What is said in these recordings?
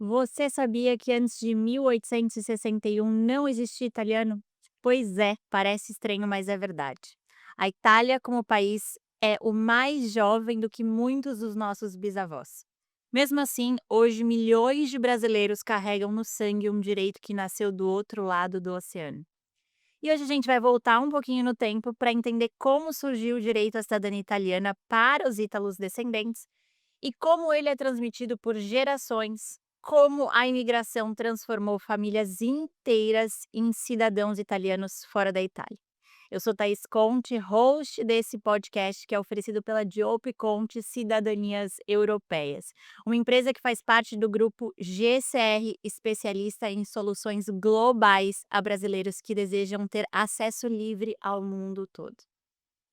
Você sabia que antes de 1861 não existia italiano? Pois é, parece estranho, mas é verdade. A Itália, como país, é o mais jovem do que muitos dos nossos bisavós. Mesmo assim, hoje milhões de brasileiros carregam no sangue um direito que nasceu do outro lado do oceano. E hoje a gente vai voltar um pouquinho no tempo para entender como surgiu o direito à cidadania italiana para os ítalos descendentes e como ele é transmitido por gerações, como a imigração transformou famílias inteiras em cidadãos italianos fora da Itália. Eu sou Thaís Conte, host desse podcast que é oferecido pela Diope Conte Cidadanias Europeias, uma empresa que faz parte do grupo GCR, especialista em soluções globais a brasileiros que desejam ter acesso livre ao mundo todo.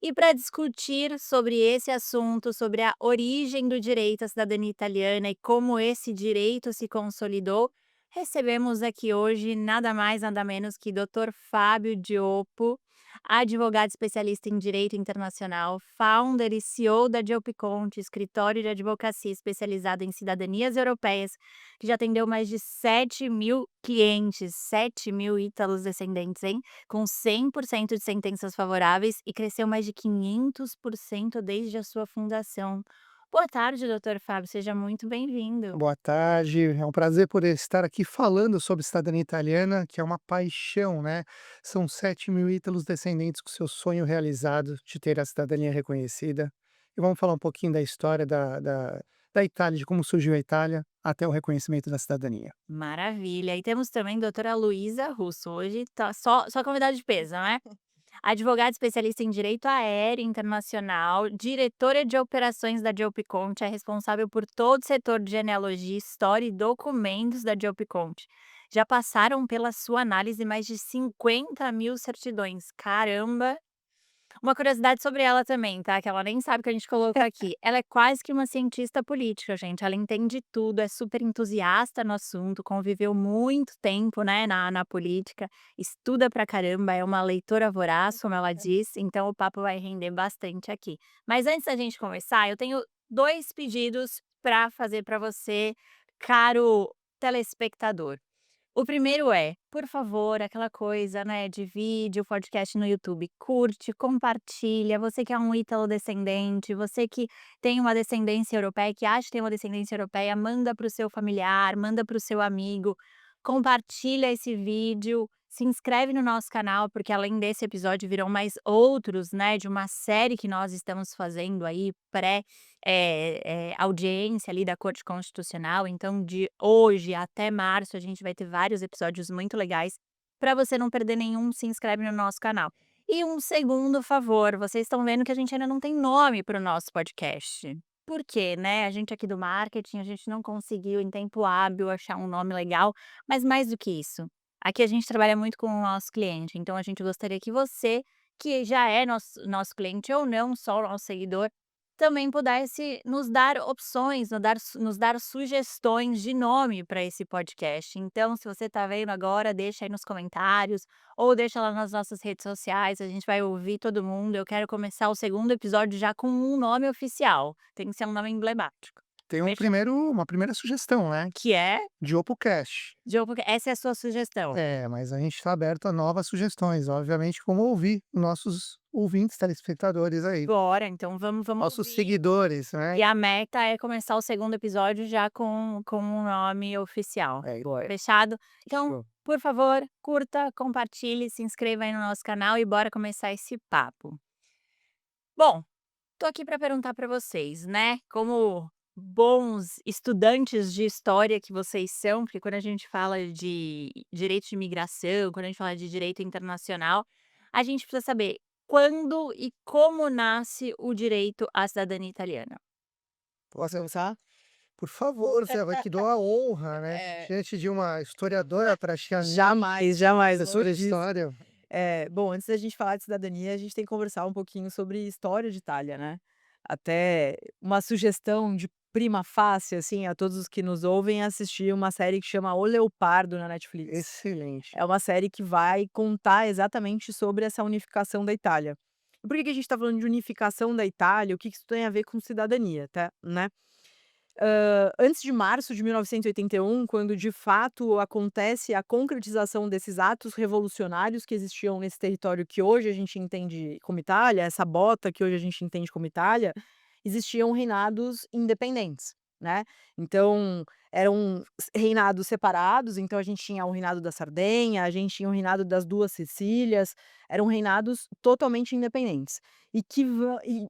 E para discutir sobre esse assunto, sobre a origem do direito à cidadania italiana e como esse direito se consolidou, recebemos aqui hoje nada mais, nada menos que Dr. Fábio Diopo, advogado especialista em direito internacional, founder e CEO da Diopo Conte, escritório de advocacia especializado em cidadanias europeias, que já atendeu mais de 7.000 clientes, 7.000 ítalos descendentes, hein? Com 100% de sentenças favoráveis e cresceu mais de 500% desde a sua fundação. Boa tarde, doutor Fábio, seja muito bem-vindo. Boa tarde, é um prazer poder estar aqui falando sobre cidadania italiana, que é uma paixão, né? São 7.000 ítalos descendentes com seu sonho realizado de ter a cidadania reconhecida. E vamos falar um pouquinho da história da Itália, de como surgiu a Itália até o reconhecimento da cidadania. Maravilha. E temos também a doutora Luísa Russo, hoje tá só convidada de peso, né? Advogada especialista em direito aéreo internacional, diretora de operações da Diopo Conte, é responsável por todo o setor de genealogia, história e documentos da Diopo Conte. Já passaram pela sua análise mais de 50.000 certidões. Caramba! Uma curiosidade sobre ela também, tá, que ela nem sabe que a gente colocou aqui. Ela é quase que uma cientista política, gente, ela entende tudo, é super entusiasta no assunto, conviveu muito tempo, né, na política, estuda pra caramba, é uma leitora voraz, como ela diz, então o papo vai render bastante aqui. Mas antes da gente começar, eu tenho 2 pedidos pra fazer pra você, caro telespectador. O primeiro é, por favor, aquela coisa, né, de vídeo, podcast no YouTube, curte, compartilha. Você que é um ítalo-descendente, você que tem uma descendência europeia, que acha que tem uma descendência europeia, manda para o seu familiar, manda para o seu amigo, compartilha esse vídeo, se inscreve no nosso canal, porque além desse episódio virão mais outros, né, de uma série que nós estamos fazendo aí audiência ali da Corte Constitucional, então de hoje até março a gente vai ter vários episódios muito legais. Para você não perder nenhum, se inscreve no nosso canal. E um segundo favor, vocês estão vendo que a gente ainda não tem nome para o nosso podcast. Por quê, né? A gente aqui do marketing, a gente não conseguiu em tempo hábil achar um nome legal, mas mais do que isso, aqui a gente trabalha muito com o nosso cliente, então a gente gostaria que você, que já é nosso cliente ou não, só o nosso seguidor, também pudesse nos dar opções, nos dar sugestões de nome para esse podcast. Então, se você está vendo agora, deixa aí nos comentários ou deixa lá nas nossas redes sociais, a gente vai ouvir todo mundo. Eu quero começar o segundo episódio já com um nome oficial, tem que ser um nome emblemático. Tem Fechou? uma primeira sugestão, né? Que é Diopo Cash. Diogo, essa é a sua sugestão. É, mas a gente está aberto a novas sugestões, obviamente, como ouvir nossos ouvintes, telespectadores aí, Bora, então vamos nossos ouvir. seguidores, né? E a meta é começar o segundo episódio já com um nome oficial. É, boa. Fechado? Então, Show. por favor, curta, compartilhe, se inscreva aí no nosso canal e bora começar esse papo. Bom, tô aqui para perguntar para vocês, né, como bons estudantes de história que vocês são, porque quando a gente fala de direito de imigração, quando a gente fala de direito internacional, a gente precisa saber quando e como nasce o direito à cidadania italiana. Posso começar? Por favor, você vai que dou a honra, né, diante de uma historiadora praticamente Jamais, jamais, da sua longe disso. história. Bom, antes da gente falar de cidadania, a gente tem que conversar um pouquinho sobre história de Itália, né. Até uma sugestão de prima facie, assim, a todos os que nos ouvem, é assistir uma série que chama O Leopardo na Netflix. Excelente. É uma série que vai contar exatamente sobre essa unificação da Itália. E por que que a gente está falando de unificação da Itália, o que que isso tem a ver com cidadania, tá, né. antes de março de 1981, quando de fato acontece a concretização desses atos revolucionários que existiam nesse território que hoje a gente entende como Itália, essa bota que hoje a gente entende como Itália, existiam reinados independentes, né. Então, eram reinados separados, então a gente tinha o reinado da Sardenha, a gente tinha o reinado das 2 Sicílias, eram reinados totalmente independentes. E que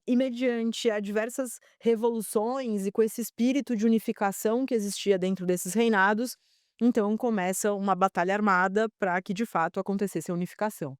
mediante a diversas revoluções e com esse espírito de unificação que existia dentro desses reinados, então começa uma batalha armada para que de fato acontecesse a unificação.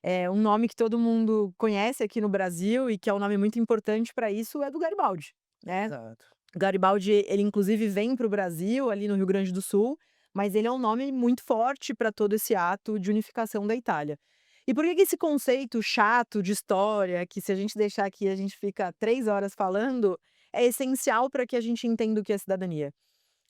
É um nome que todo mundo conhece aqui no Brasil e que é um nome muito importante para isso é do Garibaldi, né. Exato. Garibaldi, ele inclusive vem para o Brasil, ali no Rio Grande do Sul, mas ele é um nome muito forte para todo esse ato de unificação da Itália. E por que que esse conceito chato de história, que se a gente deixar aqui a gente fica 3 horas falando, é essencial para que a gente entenda o que é cidadania?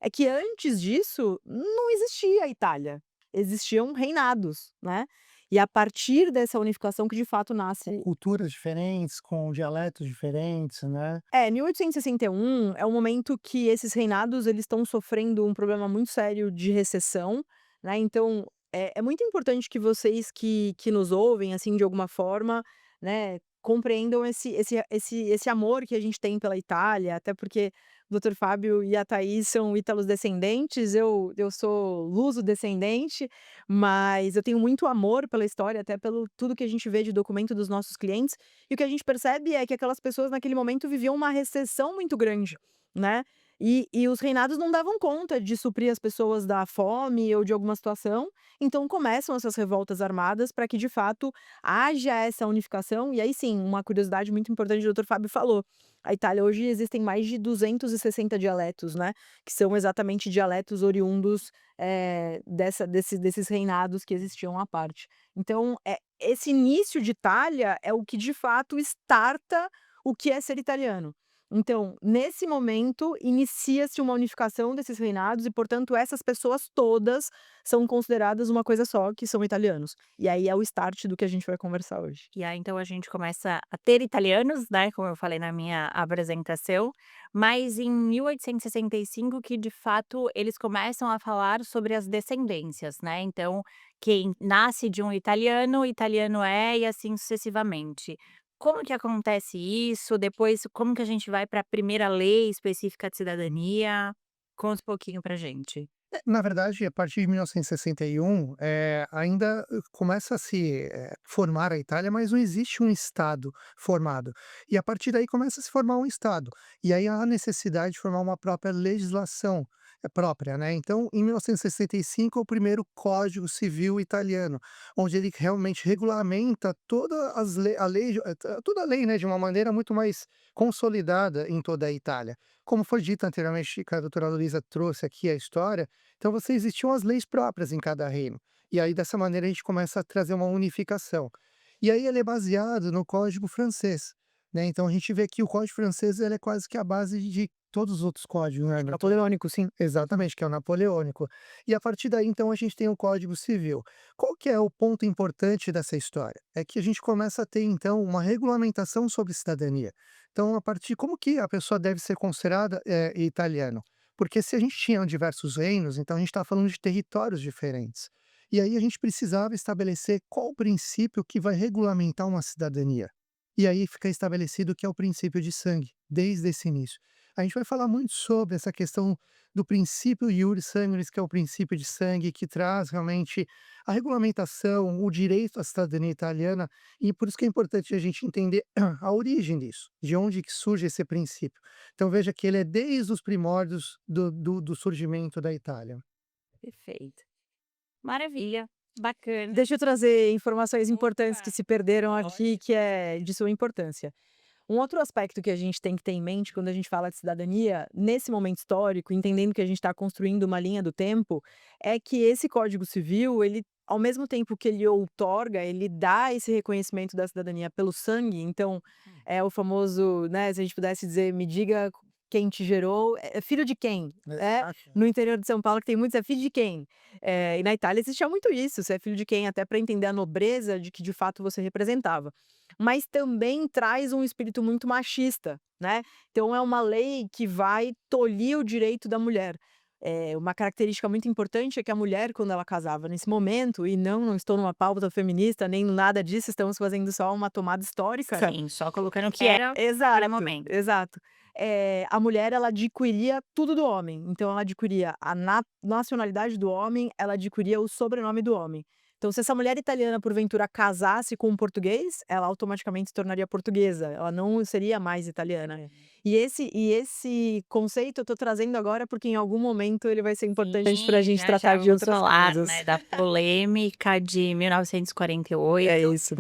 É que antes disso não existia a Itália, existiam reinados, né. E a partir dessa unificação que de fato Com nasce. culturas diferentes, com dialetos diferentes, né. 1861 é um momento que esses reinados eles estão sofrendo um problema muito sério de recessão, né, então é muito importante que vocês que nos ouvem, assim, de alguma forma, né, compreendam esse amor que a gente tem pela Itália, até porque o doutor Fábio e a Thaís são ítalo-descendentes, eu sou luso-descendente, mas eu tenho muito amor pela história, até pelo tudo que a gente vê de documento dos nossos clientes, e o que a gente percebe é que aquelas pessoas naquele momento viviam uma recessão muito grande, né. E os reinados não davam conta de suprir as pessoas da fome ou de alguma situação, então começam essas revoltas armadas para que de fato haja essa unificação. E aí sim, uma curiosidade muito importante que o doutor Fábio falou, a Itália hoje existem mais de 260 dialetos, né, que são exatamente dialetos oriundos, desses reinados que existiam à parte. Então, esse início de Itália é o que de fato starta o que é ser italiano. Então, nesse momento, inicia-se uma unificação desses reinados e, portanto, essas pessoas todas são consideradas uma coisa só, que são italianos. E aí é o start do que a gente vai conversar hoje. E aí, então, a gente começa a ter italianos, né, como eu falei na minha apresentação, mas em 1865 que, de fato, eles começam a falar sobre as descendências, né, então, quem nasce de um italiano, italiano é e assim sucessivamente. Como que acontece isso? Depois, como que a gente vai para a primeira lei específica de cidadania? Conta um pouquinho pra gente. Na verdade, a partir de 1961, ainda começa a se, formar a Itália, mas não existe um estado formado. E a partir daí começa a se formar um estado. E aí há a necessidade de formar uma própria legislação, própria, né. Então, em 1965 é o primeiro Código Civil italiano, onde ele realmente regulamenta toda as le a lei, toda a lei, né, de uma maneira muito mais consolidada em toda a Itália. Como foi dito anteriormente, que a doutora Luísa trouxe aqui a história, então você existiam as leis próprias em cada reino. E aí dessa maneira a gente começa a trazer uma unificação. E aí ele é baseado no Código Francês, né, então a gente vê que o Código Francês ele é quase que a base de todos os outros códigos, né. Napoleônico, sim. Exatamente, que é o napoleônico. E a partir daí, então, a gente tem o Código Civil. Qual que é o ponto importante dessa história? É que a gente começa a ter, então, uma regulamentação sobre cidadania. Então, a partir como que a pessoa deve ser considerada, italiano? Porque se a gente tinha diversos reinos, então a gente está falando de territórios diferentes. E aí a gente precisava estabelecer qual o princípio que vai regulamentar uma cidadania. E aí fica estabelecido que é o princípio de sangue, desde esse início. A gente vai falar muito sobre essa questão do princípio iuris sanguinis, que é o princípio de sangue, que traz realmente a regulamentação, o direito à cidadania italiana, e por isso que é importante a gente entender a origem disso, de onde que surge esse princípio. Então veja que ele é desde os primórdios do surgimento da Itália. Perfeito. Maravilha, bacana. Deixa eu trazer informações importantes que Opa, se perderam aqui, pode. que é de suma importância. Um outro aspecto que a gente tem que ter em mente quando a gente fala de cidadania, nesse momento histórico, entendendo que a gente está construindo uma linha do tempo, é que esse Código Civil, ele, ao mesmo tempo que ele outorga, ele dá esse reconhecimento da cidadania pelo sangue. Então, é o famoso, né, se a gente pudesse dizer, me diga quem te gerou, filho de quem, né. Exato. No interior de São Paulo que tem muitos, é filho de quem? E na Itália existia muito isso, você é filho de quem, até para entender a nobreza de que de fato você representava. Mas também traz um espírito muito machista, né. Então é uma lei que vai tolir o direito da mulher. Uma característica muito importante é que a mulher, quando ela casava nesse momento, e não estou numa pauta feminista nem nada disso, estamos fazendo só uma tomada histórica. Sim, só colocando o que era naquele Exato, momento. exato. A mulher, ela adquiria tudo do homem, então ela adquiria a nacionalidade do homem, ela adquiria o sobrenome do homem. Então se essa mulher italiana, porventura, casasse com um português, ela automaticamente se tornaria portuguesa, ela não seria mais italiana. E esse conceito eu tô trazendo agora, porque em algum momento ele vai ser importante pra Sim, gente já já tratar de vamos outras falar, coisas. né, da polêmica de É 1948. isso.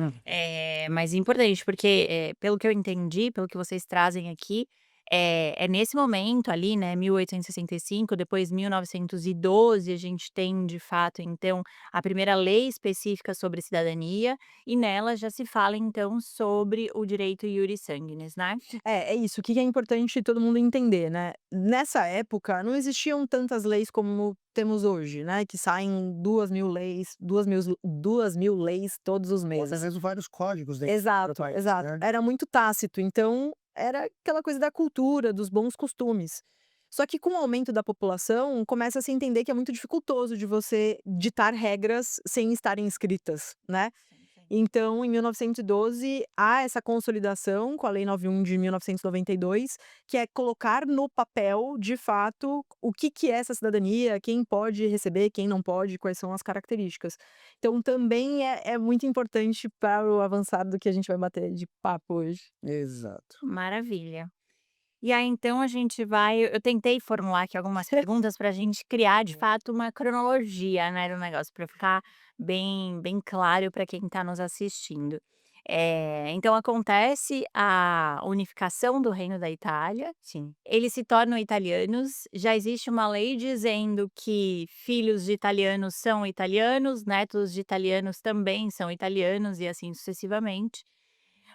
Mas é importante, porque, pelo que eu entendi, pelo que vocês trazem aqui, é nesse momento ali, né, 1865, depois 1912, a gente tem de fato, então, a primeira lei específica sobre cidadania, e nela já se fala então sobre o direito iuris sanguinis, né? É isso, o que é importante todo mundo entender, né, nessa época não existiam tantas leis como temos hoje, né, que saem 2.000 leis, 2.000 leis todos os Ou até meses. mesmo vários códigos dentro do próprio Exato, país, exato. né. Era muito tácito, então era aquela coisa da cultura, dos bons costumes. Só que com o aumento da população, começa a se entender que é muito dificultoso de você ditar regras sem estarem escritas, né. Sim, sim. Então, em 1912, há essa consolidação com a Lei 91 de 1992, que é colocar no papel, de fato, o que é essa cidadania, quem pode receber, quem não pode, quais são as características. Então também é muito importante para o avançado do que a gente vai bater de papo hoje. Exato. Maravilha. E aí então a gente vai eu tentei formular aqui algumas perguntas para a gente criar de fato uma cronologia, né, do negócio, para ficar bem claro para quem está nos assistindo. Então acontece a unificação do Reino da Itália, Sim. eles se tornam italianos, já existe uma lei dizendo que filhos de italianos são italianos, netos de italianos também são italianos e assim sucessivamente.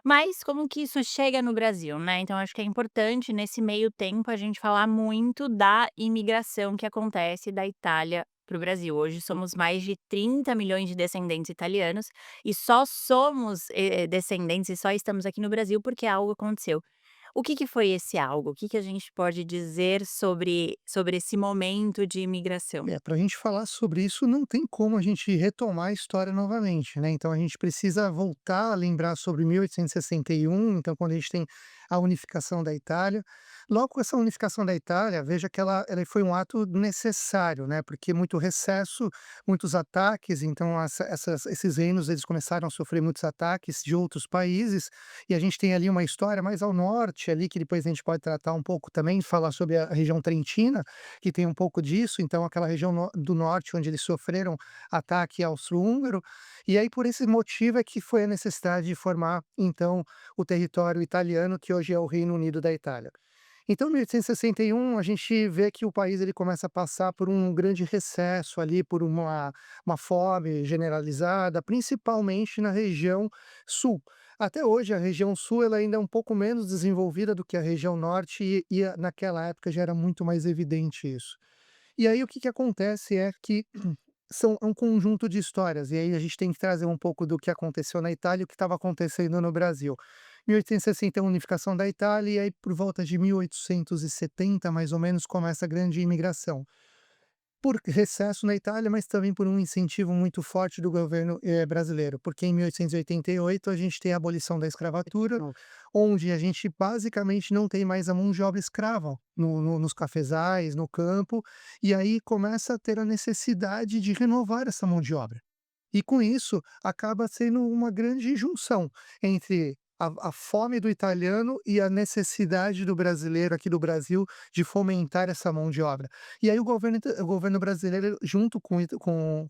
Mas como que isso chega no Brasil, né, então acho que é importante nesse meio tempo a gente falar muito da imigração que acontece da Itália para o Brasil. Hoje somos mais de 30 milhões de descendentes italianos e só somos, descendentes e só estamos aqui no Brasil porque algo aconteceu. O que que foi esse algo? O que que a gente pode dizer sobre esse momento de imigração? Para a gente falar sobre isso, não tem como a gente retomar a história novamente, né, então a gente precisa voltar a lembrar sobre 1861, então quando a gente tem a unificação da Itália. Logo com essa unificação da Itália, veja que ela foi um ato necessário, né, porque muito recesso, muitos ataques, então esses reinos eles começaram a sofrer muitos ataques de outros países, e a gente tem ali uma história mais ao norte ali, que depois a gente pode tratar um pouco também, falar sobre a região trentina, que tem um pouco disso, então aquela região do norte onde eles sofreram ataque austro-húngaro, e aí por esse motivo é que foi a necessidade de formar então o território italiano, que hoje é o Reino Unido da Itália. Então, em 1861, a gente vê que o país ele começa a passar por um grande recesso ali, por uma fome generalizada, principalmente na região sul. Até hoje, a região sul ela ainda é um pouco menos desenvolvida do que a região norte, naquela época já era muito mais evidente isso. E aí, o que que acontece é que é um conjunto de histórias, e aí a gente tem que trazer um pouco do que aconteceu na Itália e o que estava acontecendo no Brasil. 1860 a unificação da Itália, e aí por volta de 1870, mais ou menos, começa a grande imigração. Por recesso na Itália, mas também por um incentivo muito forte do governo, brasileiro, porque em 1888 a gente tem a abolição da escravatura, onde a gente basicamente não tem mais a mão de obra escrava nos cafezais, no campo, e aí começa a ter a necessidade de renovar essa mão de obra. E com isso, acaba sendo uma grande junção entre a fome do italiano e a necessidade do brasileiro aqui do Brasil de fomentar essa mão de obra. E aí o governo brasileiro, junto com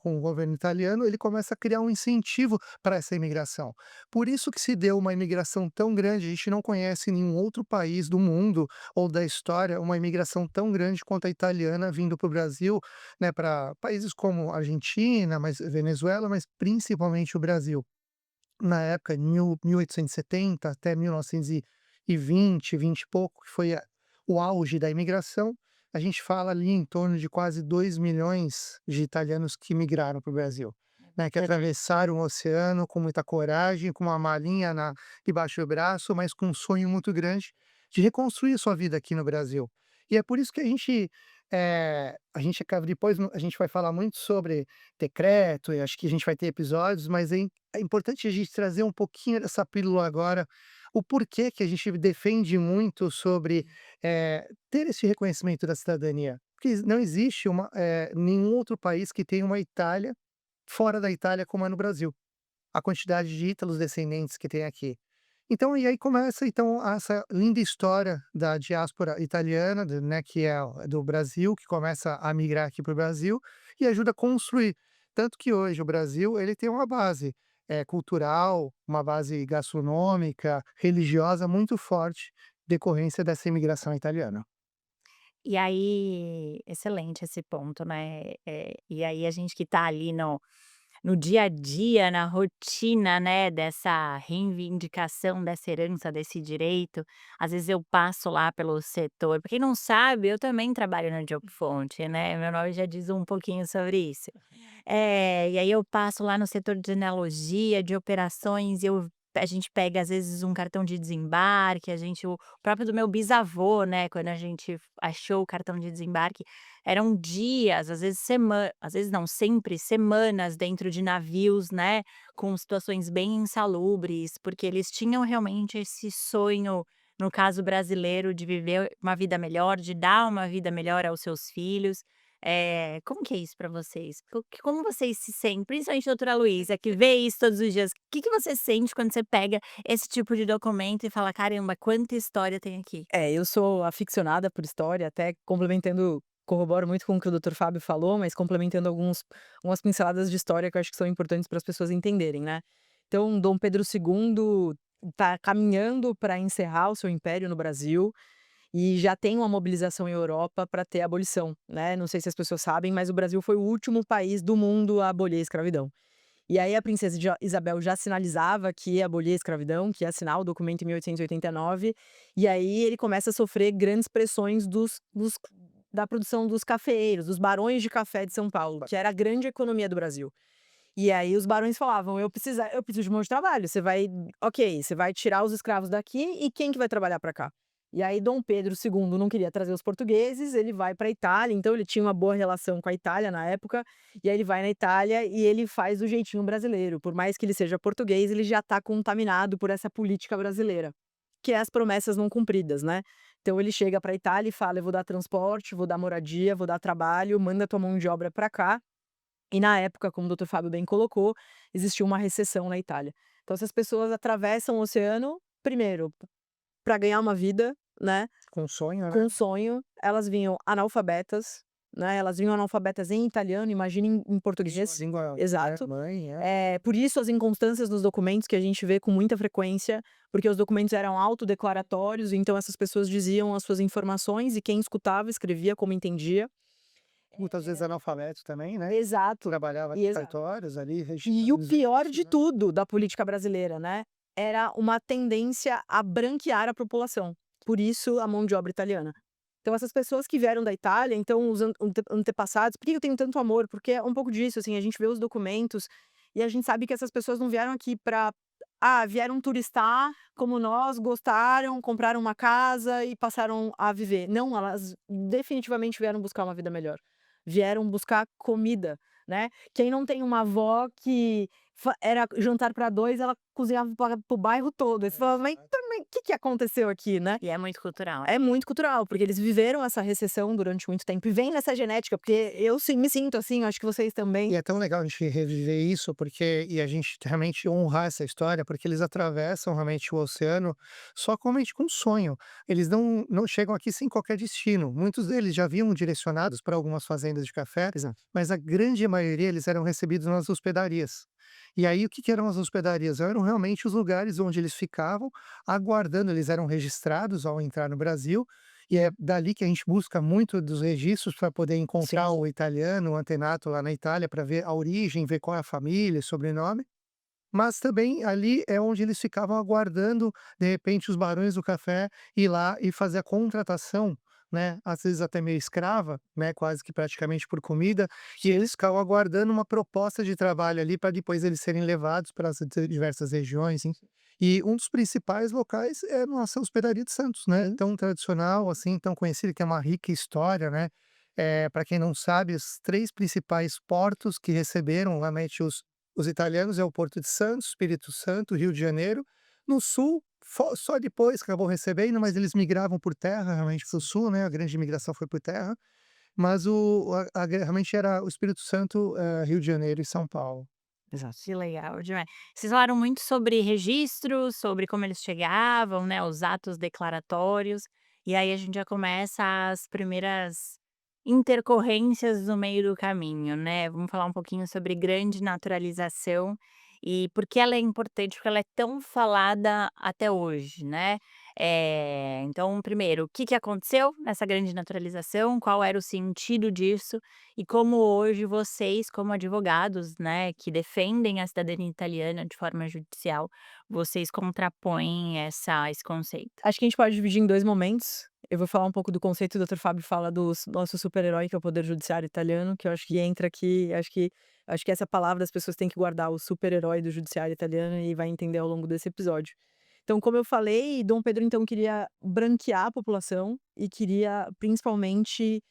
o governo italiano, ele começa a criar um incentivo para essa imigração. Por isso que se deu uma imigração tão grande, a gente não conhece nenhum outro país do mundo ou da história uma imigração tão grande quanto a italiana vindo para o Brasil, né, para países como Argentina, mas Venezuela, mas principalmente o Brasil. Na época, em 1870 até 1920, 20 e pouco, que foi o auge da imigração, a gente fala ali em torno de quase 2 milhões de italianos que migraram para o Brasil, né, que atravessaram o oceano com muita coragem, com uma malinha debaixo do braço, mas com um sonho muito grande de reconstruir sua vida aqui no Brasil. E é por isso que a gente acaba depois a gente vai falar muito sobre decreto, e acho que a gente vai ter episódios, mas é importante a gente trazer um pouquinho dessa pílula agora, o porquê que a gente defende muito sobre, ter esse reconhecimento da cidadania. Porque não existe nenhum outro país que tenha uma Itália fora da Itália como é no Brasil, a quantidade de ítalos descendentes que tem aqui. Então, e aí começa então essa linda história da diáspora italiana, né, que é do Brasil, que começa a migrar aqui para o Brasil e ajuda a construir. Tanto que hoje o Brasil ele tem uma base cultural, uma base gastronômica, religiosa muito forte, decorrência dessa imigração italiana. E aí excelente esse ponto, né, e aí a gente que tá ali no dia a dia, na rotina, né, dessa reivindicação dessa herança, desse direito, às vezes eu passo lá pelo setor pra quem não sabe, eu também trabalho na Job Fonte, né, meu nome já diz um pouquinho sobre isso. E aí eu passo lá no setor de genealogia, de operações, a gente pega às vezes um cartão de desembarque, o próprio do meu bisavô, né, quando a gente achou o cartão de desembarque, eram dias, às vezes não, sempre semanas dentro de navios, né, com situações bem insalubres, porque eles tinham realmente esse sonho, no caso brasileiro, de viver uma vida melhor, de dar uma vida melhor aos seus filhos. Como que é isso para vocês? Como vocês se sentem, principalmente a doutora Luísa, que vê isso todos os dias, o que que você sente quando você pega esse tipo de documento e fala: "Caramba, quanta história tem aqui"? Eu sou aficionada por história, até complementando corroboro muito com o que o doutor Fábio falou, mas complementando algumas pinceladas de história que eu acho que são importantes para as pessoas entenderem, né. Então, Dom Pedro II está caminhando para encerrar o seu império no Brasil, e já tem uma mobilização em Europa para ter a abolição, né. Não sei se as pessoas sabem, mas o Brasil foi o último país do mundo a abolir a escravidão. E aí a princesa Isabel já sinalizava que ia abolir a escravidão, que ia assinar o documento em 1889, e aí ele começa a sofrer grandes pressões da produção dos cafeeiros, dos barões de café de São Paulo, que era a grande economia do Brasil. E aí os barões falavam: eu preciso de mão de trabalho, você vai tirar os escravos daqui e quem que vai trabalhar para cá?". E aí Dom Pedro II não queria trazer os portugueses, ele vai para a Itália, então ele tinha uma boa relação com a Itália na época, e aí ele vai na Itália e ele faz do jeitinho brasileiro, por mais que ele seja português, ele já está contaminado por essa política brasileira, que é as promessas não cumpridas, né. Então ele chega para a Itália e fala: "Eu vou dar transporte, vou dar moradia, vou dar trabalho, manda tua mão de obra para cá". E na época, como o doutor Fábio bem colocou, existiu uma recessão na Itália. Então essas pessoas atravessam o oceano, primeiro, para ganhar uma vida, né, Com sonho, com né? um sonho, elas vinham analfabetas, né, elas vinham analfabetas em italiano, imagine em Sua português. língua, né, Exato. mãe, Por isso as inconstâncias nos documentos que a gente vê com muita frequência, porque os documentos eram autodeclaratórios, então essas pessoas diziam as suas informações e quem escutava escrevia como entendia. muitas vezes analfabeto também, né? Exato. Trabalhava E em exa cartórios ali, E o registrando os pior registros, de né? tudo da política brasileira, né, era uma tendência a branquear a população, por isso a mão de obra italiana. Então essas pessoas que vieram da Itália, então os antepassados, por que eu tenho tanto amor? Porque é um pouco disso, assim, a gente vê os documentos e a gente sabe que essas pessoas não vieram aqui para vieram turistar como nós, gostaram, compraram uma casa e passaram a viver. Não, elas definitivamente vieram buscar uma vida melhor. Vieram buscar comida, né. Quem não tem uma avó que era jantar para 2, ela cozinhava para o bairro todo. Aí você fala: "Mas também, o que que aconteceu aqui, né?". E é muito cultural. É muito cultural, porque eles viveram essa recessão durante muito tempo e vem nessa genética, porque eu sim me sinto assim, acho que vocês também. E é tão legal a gente reviver isso, porque e a gente realmente honrar essa história, porque eles atravessam realmente o oceano somente com um sonho. Eles não chegam aqui sem qualquer destino. Muitos deles já vinham direcionados para algumas fazendas de café, Exato. mas a grande maioria eles eram recebidos nas hospedarias. E aí o que que eram as hospedarias? Eram realmente os lugares onde eles ficavam aguardando, eles eram registrados ao entrar no Brasil, e é dali que a gente busca muito dos registros para poder Sim, encontrar o italiano, o antenato lá na Itália, para ver a origem, ver qual é a família, sobrenome. mas também ali é onde eles ficavam aguardando, de repente, os barões do café ir lá e fazer a contratação, né, às vezes até meio escrava, né, quase que praticamente por comida, e eles ficavam aguardando uma proposta de trabalho ali para depois eles serem levados para as diversas regiões, enfim. E um dos principais locais é a nossa Hospedaria de Santos, né, tão tradicional, assim, tão conhecida, que é uma rica história, né. Para quem não sabe, os 3 principais portos que receberam realmente os italianos é o Porto de Santos, Espírito Santo, Rio de Janeiro. No sul, só depois que acabou recebendo, mas eles migravam por terra realmente para o sul, né, a grande migração foi por terra, mas realmente era o Espírito Santo, Rio de Janeiro e São Paulo. Exato. Que legal demais. Vocês falaram muito sobre registros, sobre como eles chegavam, né, os atos declaratórios, e aí a gente já começa as primeiras intercorrências no meio do caminho, né. Vamos falar um pouquinho sobre grande naturalização e por que ela é importante, porque ela é tão falada até hoje, né. Então primeiro, o que que aconteceu nessa grande naturalização, qual era o sentido disso, e como hoje vocês, como advogados, né, que defendem a cidadania italiana de forma judicial, vocês contrapõem esse conceito. Acho que a gente pode dividir em 2 momentos. Eu vou falar um pouco do conceito, o doutor Fábio fala do nosso super-herói, que é o poder judiciário italiano, que eu acho que entra aqui, acho que essa palavra as pessoas têm que guardar, o super-herói do judiciário italiano, e vai entender ao longo desse episódio. Então, como eu falei, Dom Pedro então queria branquear a população e queria principalmente,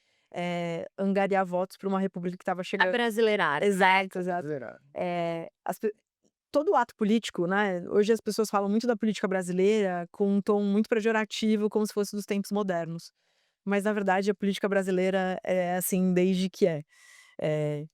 angariar votos para uma república que estava chegando. Abrasileirar. Exato, exato. Brasileirado. As pe Todo ato político, né, hoje as pessoas falam muito da política brasileira com um tom muito pejorativo, como se fosse dos tempos modernos. Mas na verdade a política brasileira é assim desde que é. Eh,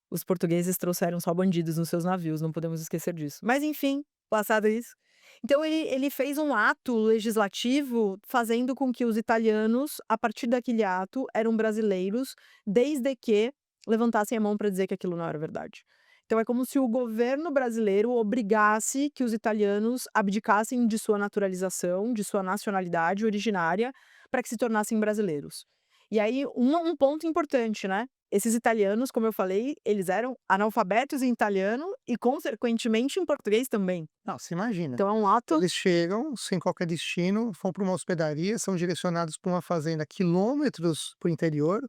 os portugueses trouxeram só bandidos nos seus navios, não podemos esquecer disso. Mas enfim, passado isso, então ele fez um ato legislativo fazendo com que os italianos, a partir daquele ato, eram brasileiros, desde que levantassem a mão para dizer que aquilo não era verdade. Então é como se o governo brasileiro obrigasse que os italianos abdicassem de sua naturalização, de sua nacionalidade originária, para que se tornassem brasileiros. E aí um ponto importante, né, esses italianos, como eu falei, eles eram analfabetos em italiano e consequentemente em português também. Não, você imagina. Então é um ato. Eles chegam sem qualquer destino, vão para uma hospedaria, são direcionados para uma fazenda quilômetros para o interior,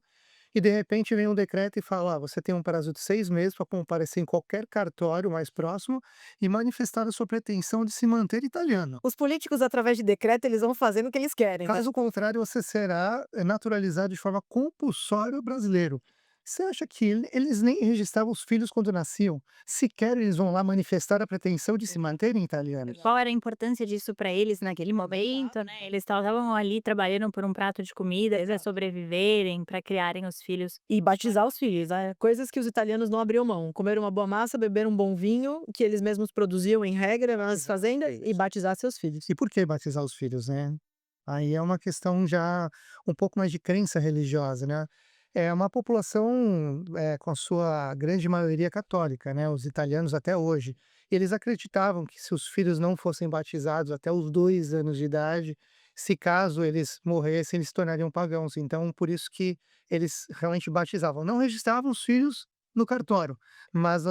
e de repente vem um decreto e fala: "Ó, você tem um prazo de 6 meses para comparecer em qualquer cartório mais próximo e manifestar a sua pretensão de se manter italiano. Os políticos, através de decreto, eles vão fazendo o que eles querem, né. Caso contrário, você será, naturalizado de forma compulsória brasileiro". Você acha que eles nem registravam os filhos quando nasciam? Sequer eles vão lá manifestar a pretensão de se manterem italianos. Qual era a importância disso para eles naquele momento, né, eles estavam ali trabalhando por um prato de comida, para sobreviverem, para criarem os filhos. E batizar os filhos, né, coisas que os italianos não abriam mão, comer uma boa massa, beber um bom vinho, que eles mesmos produziam em regra nas fazendas, e batizar seus filhos. E por que batizar os filhos, né? Aí é uma questão já um pouco mais de crença religiosa, né? É uma população, com a sua grande maioria católica, né? Os italianos até hoje. Eles acreditavam que se os filhos não fossem batizados até os 2 anos de idade, se caso eles morressem, eles se tornariam pagãos. Então, por isso que eles realmente batizavam. Não registravam os filhos no cartório, mas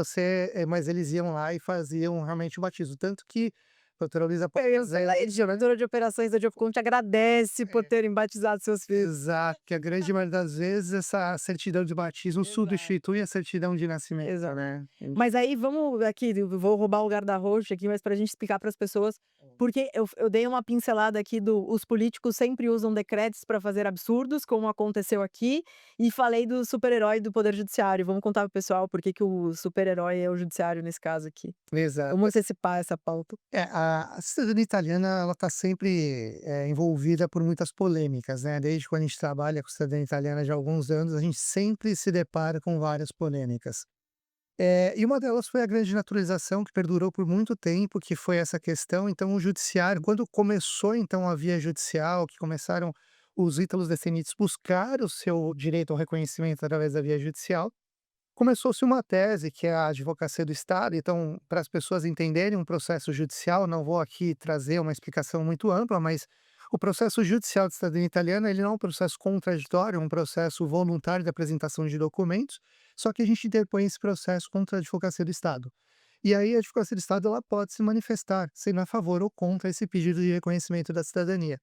eles iam lá e faziam realmente o batismo. Tanto que a doutora Luísa Eu sei lá, diretora de operações da Jobcom te agradece por terem batizado seus filhos. exato, que a grande maioria das vezes essa certidão de batismo Exato. substitui a certidão de nascimento, Exato. né. Mas aí vamos aqui, eu vou roubar o lugar da Roche aqui, mas para a gente explicar para as pessoas, porque eu dei uma pincelada aqui do os políticos sempre usam decretos para fazer absurdos, como aconteceu aqui, e falei do super-herói do poder judiciário. Vamos contar para o pessoal por que que o super-herói é o judiciário nesse caso aqui. Exato. Vamos antecipar essa pauta. A cidadania italiana, ela está sempre, envolvida por muitas polêmicas, né, desde quando a gente trabalha com cidadania italiana já há alguns anos, a gente sempre se depara com várias polêmicas. E uma delas foi a grande naturalização, que perdurou por muito tempo, que foi essa questão. Então o judiciário, quando começou então a via judicial, que começaram os ítalos descendentes buscar o seu direito ao reconhecimento através da via judicial, começou-se uma tese que é a advocacia do Estado. Então, para as pessoas entenderem um processo judicial, não vou aqui trazer uma explicação muito ampla, mas o processo judicial de cidadania italiana, ele não é um processo contraditório, é um processo voluntário de apresentação de documentos, só que a gente interpõe esse processo contra a advocacia do Estado. E aí a advocacia do Estado ela pode se manifestar, sendo a favor ou contra esse pedido de reconhecimento da cidadania.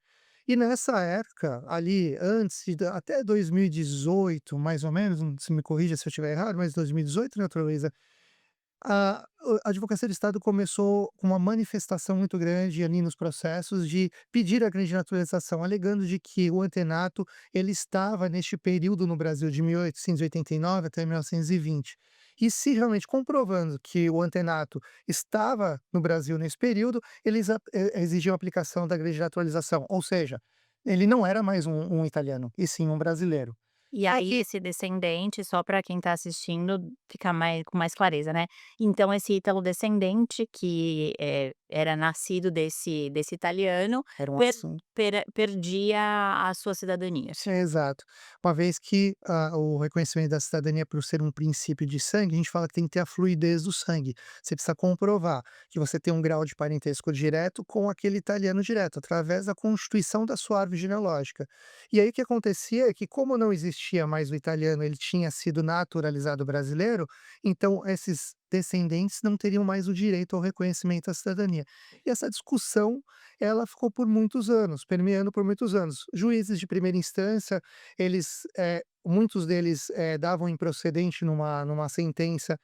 E nessa época, ali antes de até 2018, mais ou menos, se me corrija se eu estiver errado, mas 2018, né, Luísa, a Advocacia do Estado começou com uma manifestação muito grande ali nos processos de pedir a grande naturalização, alegando de que o antenato ele estava neste período no Brasil de 1889 até 1920. E se realmente comprovando que o antenato estava no Brasil nesse período, eles exigiam a aplicação da grande naturalização, ou seja, ele não era mais um italiano, e sim um brasileiro. E aí esse descendente, só para quem está assistindo ficar com mais clareza, né, então esse ítalo-descendente que, era nascido desse italiano, Era um per assunto. perdia a sua cidadania. É, exato. Uma vez que o reconhecimento da cidadania, por ser um princípio de sangue, a gente fala que tem que ter a fluidez do sangue. Você precisa comprovar que você tem um grau de parentesco direto com aquele italiano direto, através da constituição da sua árvore genealógica. E aí o que acontecia é que, como não existia mais o italiano, ele tinha sido naturalizado brasileiro, então esses descendentes não teriam mais o direito ao reconhecimento da cidadania. E essa discussão ela ficou por muitos anos, permeando por muitos anos. Juízes de primeira instância, eles, muitos deles, davam improcedente numa sentença,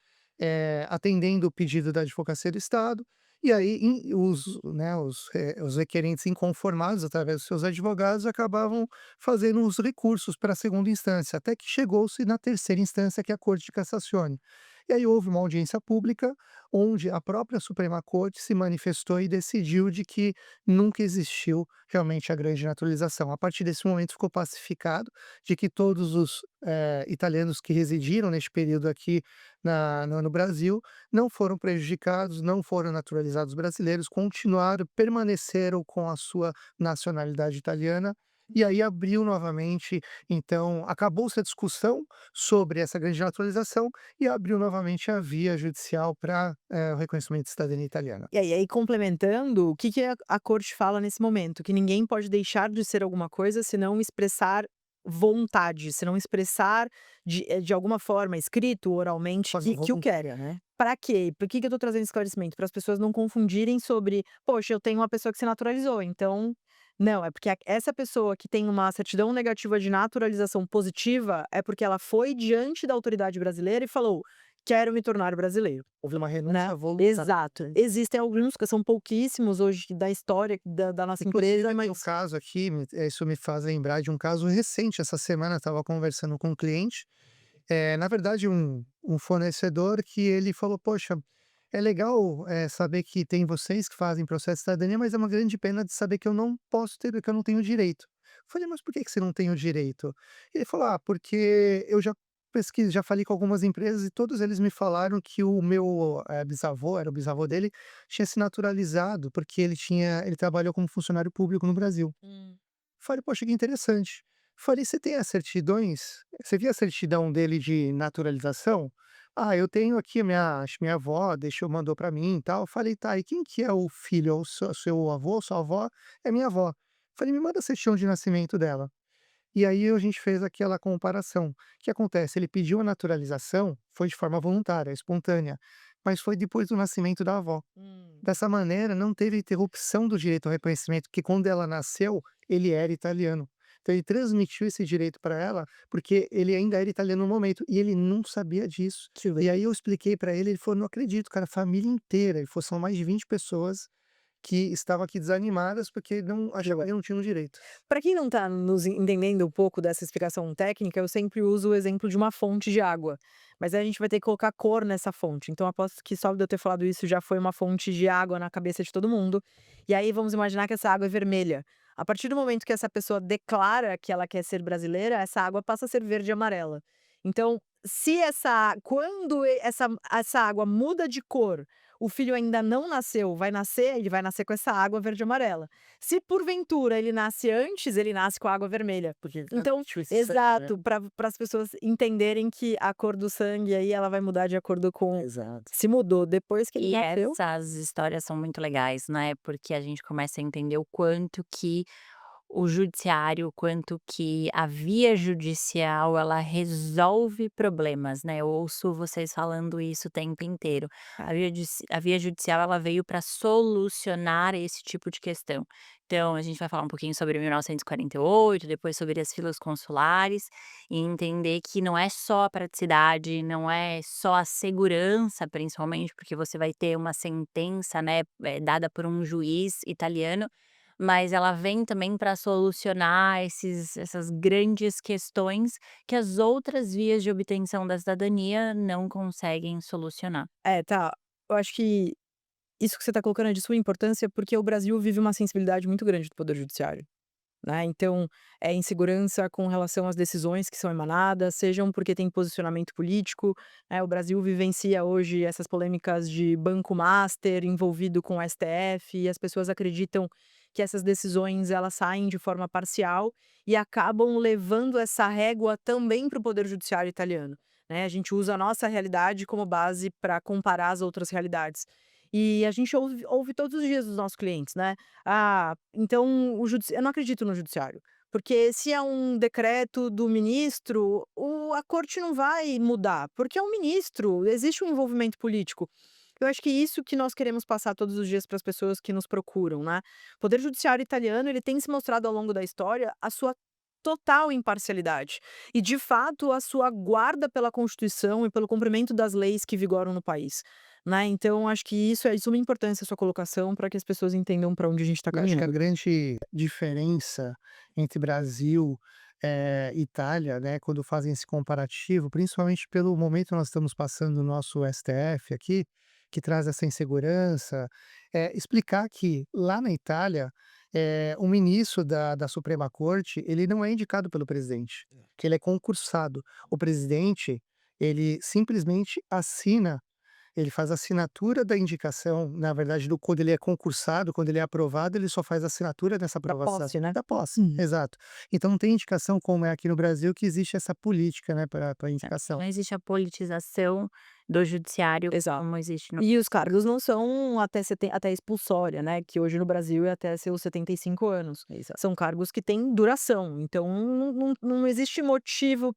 atendendo o pedido da Advocacia do Estado, e aí os requerentes inconformados, através dos seus advogados, acabavam fazendo os recursos para a segunda instância, até que chegou-se na terceira instância, que é a Corte de Cassazione. E aí houve uma audiência pública, onde a própria Suprema Corte se manifestou e decidiu de que nunca existiu realmente a grande naturalização. A partir desse momento ficou pacificado de que todos os, italianos que residiram neste período aqui no Brasil não foram prejudicados, não foram naturalizados brasileiros, continuaram, permaneceram com a sua nacionalidade italiana, e aí abriu novamente, então acabou-se a discussão sobre essa grande naturalização e abriu novamente a via judicial para, o reconhecimento de cidadania italiana. E aí complementando, o que que a corte fala nesse momento? Que ninguém pode deixar de ser alguma coisa se não expressar vontade, se não expressar de alguma forma, escrito, oralmente, Forma que o quer. voluntária, né. Para quê? Por que que eu tô trazendo esclarecimento? Para as pessoas não confundirem sobre: "Poxa, eu tenho uma pessoa que se naturalizou, então". Não, é porque essa pessoa que tem uma certidão negativa de naturalização positiva, é porque ela foi diante da autoridade brasileira e falou: "Quero me tornar brasileiro", Houve uma né. renúncia voluntária. Exato. Existem alguns, que são pouquíssimos hoje da história da nossa Inclusive empresa, tem um mas caso aqui, isso me faz lembrar de um caso recente, essa semana eu estava conversando com um cliente, na verdade um fornecedor que ele falou: "Poxa, é legal, saber que tem vocês que fazem processo de cidadania, mas é uma grande pena de saber que eu não posso ter, que eu não tenho direito". Eu falei: "Mas por que que você não tem o direito?". Ele falou: "Ah, porque eu já pesquisei, já falei com algumas empresas e todos eles me falaram que o meu, bisavô, era o bisavô dele, tinha se naturalizado, porque ele trabalhou como funcionário público no Brasil". Hum. Falei: "Poxa, que interessante". Falei: "Você tem as certidões? Você viu a certidão dele de naturalização?". "Ah, eu tenho aqui, acho que minha avó mandou pra mim e tal". Falei: "Tá, e quem que é o filho? É o seu avô, sua avó?". "É minha avó". Falei: "Me manda a certidão de nascimento dela". E aí a gente fez aquela comparação. O que acontece? Ele pediu a naturalização, foi de forma voluntária, espontânea, mas foi depois do nascimento da avó. Hum. Dessa maneira, não teve interrupção do direito ao reconhecimento, porque quando ela nasceu, ele era italiano. Então ele transmitiu esse direito para ela, porque ele ainda era italiano no momento, e ele não sabia disso. Que E le aí eu expliquei para ele, ele falou: "Não acredito, cara, a família inteira", ele falou: "São mais de 20 pessoas que estavam aqui desanimadas, porque não achavam que não tinham direito". Para quem não está nos entendendo um pouco dessa explicação técnica, eu sempre uso o exemplo de uma fonte de água, mas aí a gente vai ter que colocar cor nessa fonte, então aposto que só de eu ter falado isso já foi uma fonte de água na cabeça de todo mundo, e aí vamos imaginar que essa água é vermelha. A partir do momento que essa pessoa declara que ela quer ser brasileira, essa água passa a ser verde e amarela. Então, se quando essa água muda de cor, o filho ainda não nasceu, ele vai nascer com essa água verde e amarela. Se porventura ele nasce antes, ele nasce com a água vermelha. Porque ele Então, transmitiu esse sangue, né. exato, para as pessoas entenderem que a cor do sangue aí ela vai mudar de acordo com Exato. se mudou depois que ele E nasceu. essas histórias são muito legais, né, porque a gente começa a entender o quanto que o judiciário, quanto que a via judicial ela resolve problemas, né, eu ouço vocês falando isso o tempo inteiro. A via judicial ela veio para solucionar esse tipo de questão. Então a gente vai falar um pouquinho sobre 1948, depois sobre as filas consulares, e entender que não é só a praticidade, não é só a segurança, principalmente, porque você vai ter uma sentença, né, dada por um juiz italiano, mas ela vem também para solucionar essas grandes questões que as outras vias de obtenção da cidadania não conseguem solucionar. É, tá. Eu acho que isso que você está colocando é de suma importância, porque o Brasil vive uma sensibilidade muito grande do poder judiciário, né, então, é insegurança com relação às decisões que são emanadas, sejam porque tem posicionamento político, né, o Brasil vivencia hoje essas polêmicas de banco master envolvido com o STF e as pessoas acreditam que essas decisões elas saem de forma parcial e acabam levando essa régua também para o poder judiciário italiano, né, a gente usa a nossa realidade como base para comparar as outras realidades. E a gente ouve todos os dias dos nossos clientes, né, ah, então eu não acredito no judiciário, porque se é um decreto do ministro, a corte não vai mudar, porque é um ministro, existe um envolvimento político. Eu acho que isso que nós queremos passar todos os dias para as pessoas que nos procuram, né. O poder judiciário italiano, ele tem se mostrado ao longo da história a sua total imparcialidade e, de fato, a sua guarda pela Constituição e pelo cumprimento das leis que vigoram no país, né. Então acho que isso é de suma importância a sua colocação para que as pessoas entendam para onde a gente está Eu acho que a caminhando. grande diferença entre Brasil, Itália, né, quando fazem esse comparativo, principalmente pelo momento que nós estamos passando no nosso STF aqui, que traz essa insegurança, explicar que lá na Itália, o ministro da Suprema Corte, ele não é indicado pelo presidente, que ele é concursado. O presidente, ele simplesmente assina, ele faz a assinatura da indicação, na verdade, do quando ele é concursado, quando ele é aprovado, ele só faz a assinatura dessa Da aprovação posse, né. da posse, Uhum. exato. Então não tem indicação como é aqui no Brasil, que existe essa política, né, pra Não indicação. existe a politização do judiciário Exato. como existe no E os Brasil. cargos não são até expulsória, né, que hoje no Brasil é até seus 75 anos. Exato. São cargos que têm duração, então não existe motivo,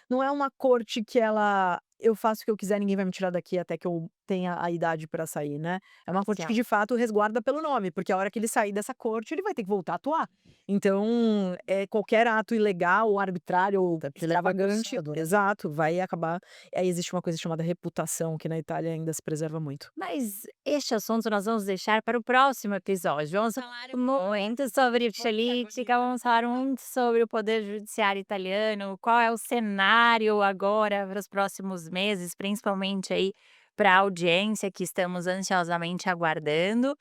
não é uma corte que ela: "Eu faço o que eu quiser, ninguém vai me tirar daqui até que eu tenha a idade para sair", né. É uma corte que Parcial. de fato resguarda pelo nome, porque a hora que ele sair dessa corte, ele vai ter que voltar a atuar. Então, qualquer ato ilegal ou arbitrário ou Até porque ele é extravagante, concursado, né. exato, vai acabar. Aí existe uma coisa chamada reputação, que na Itália ainda se preserva muito. Mas este assunto nós vamos deixar para o próximo episódio. Vamos falar muito sobre política, vamos falar muito sobre o poder judiciário italiano, qual é o cenário agora para os próximos meses, principalmente aí para a audiência que estamos ansiosamente aguardando.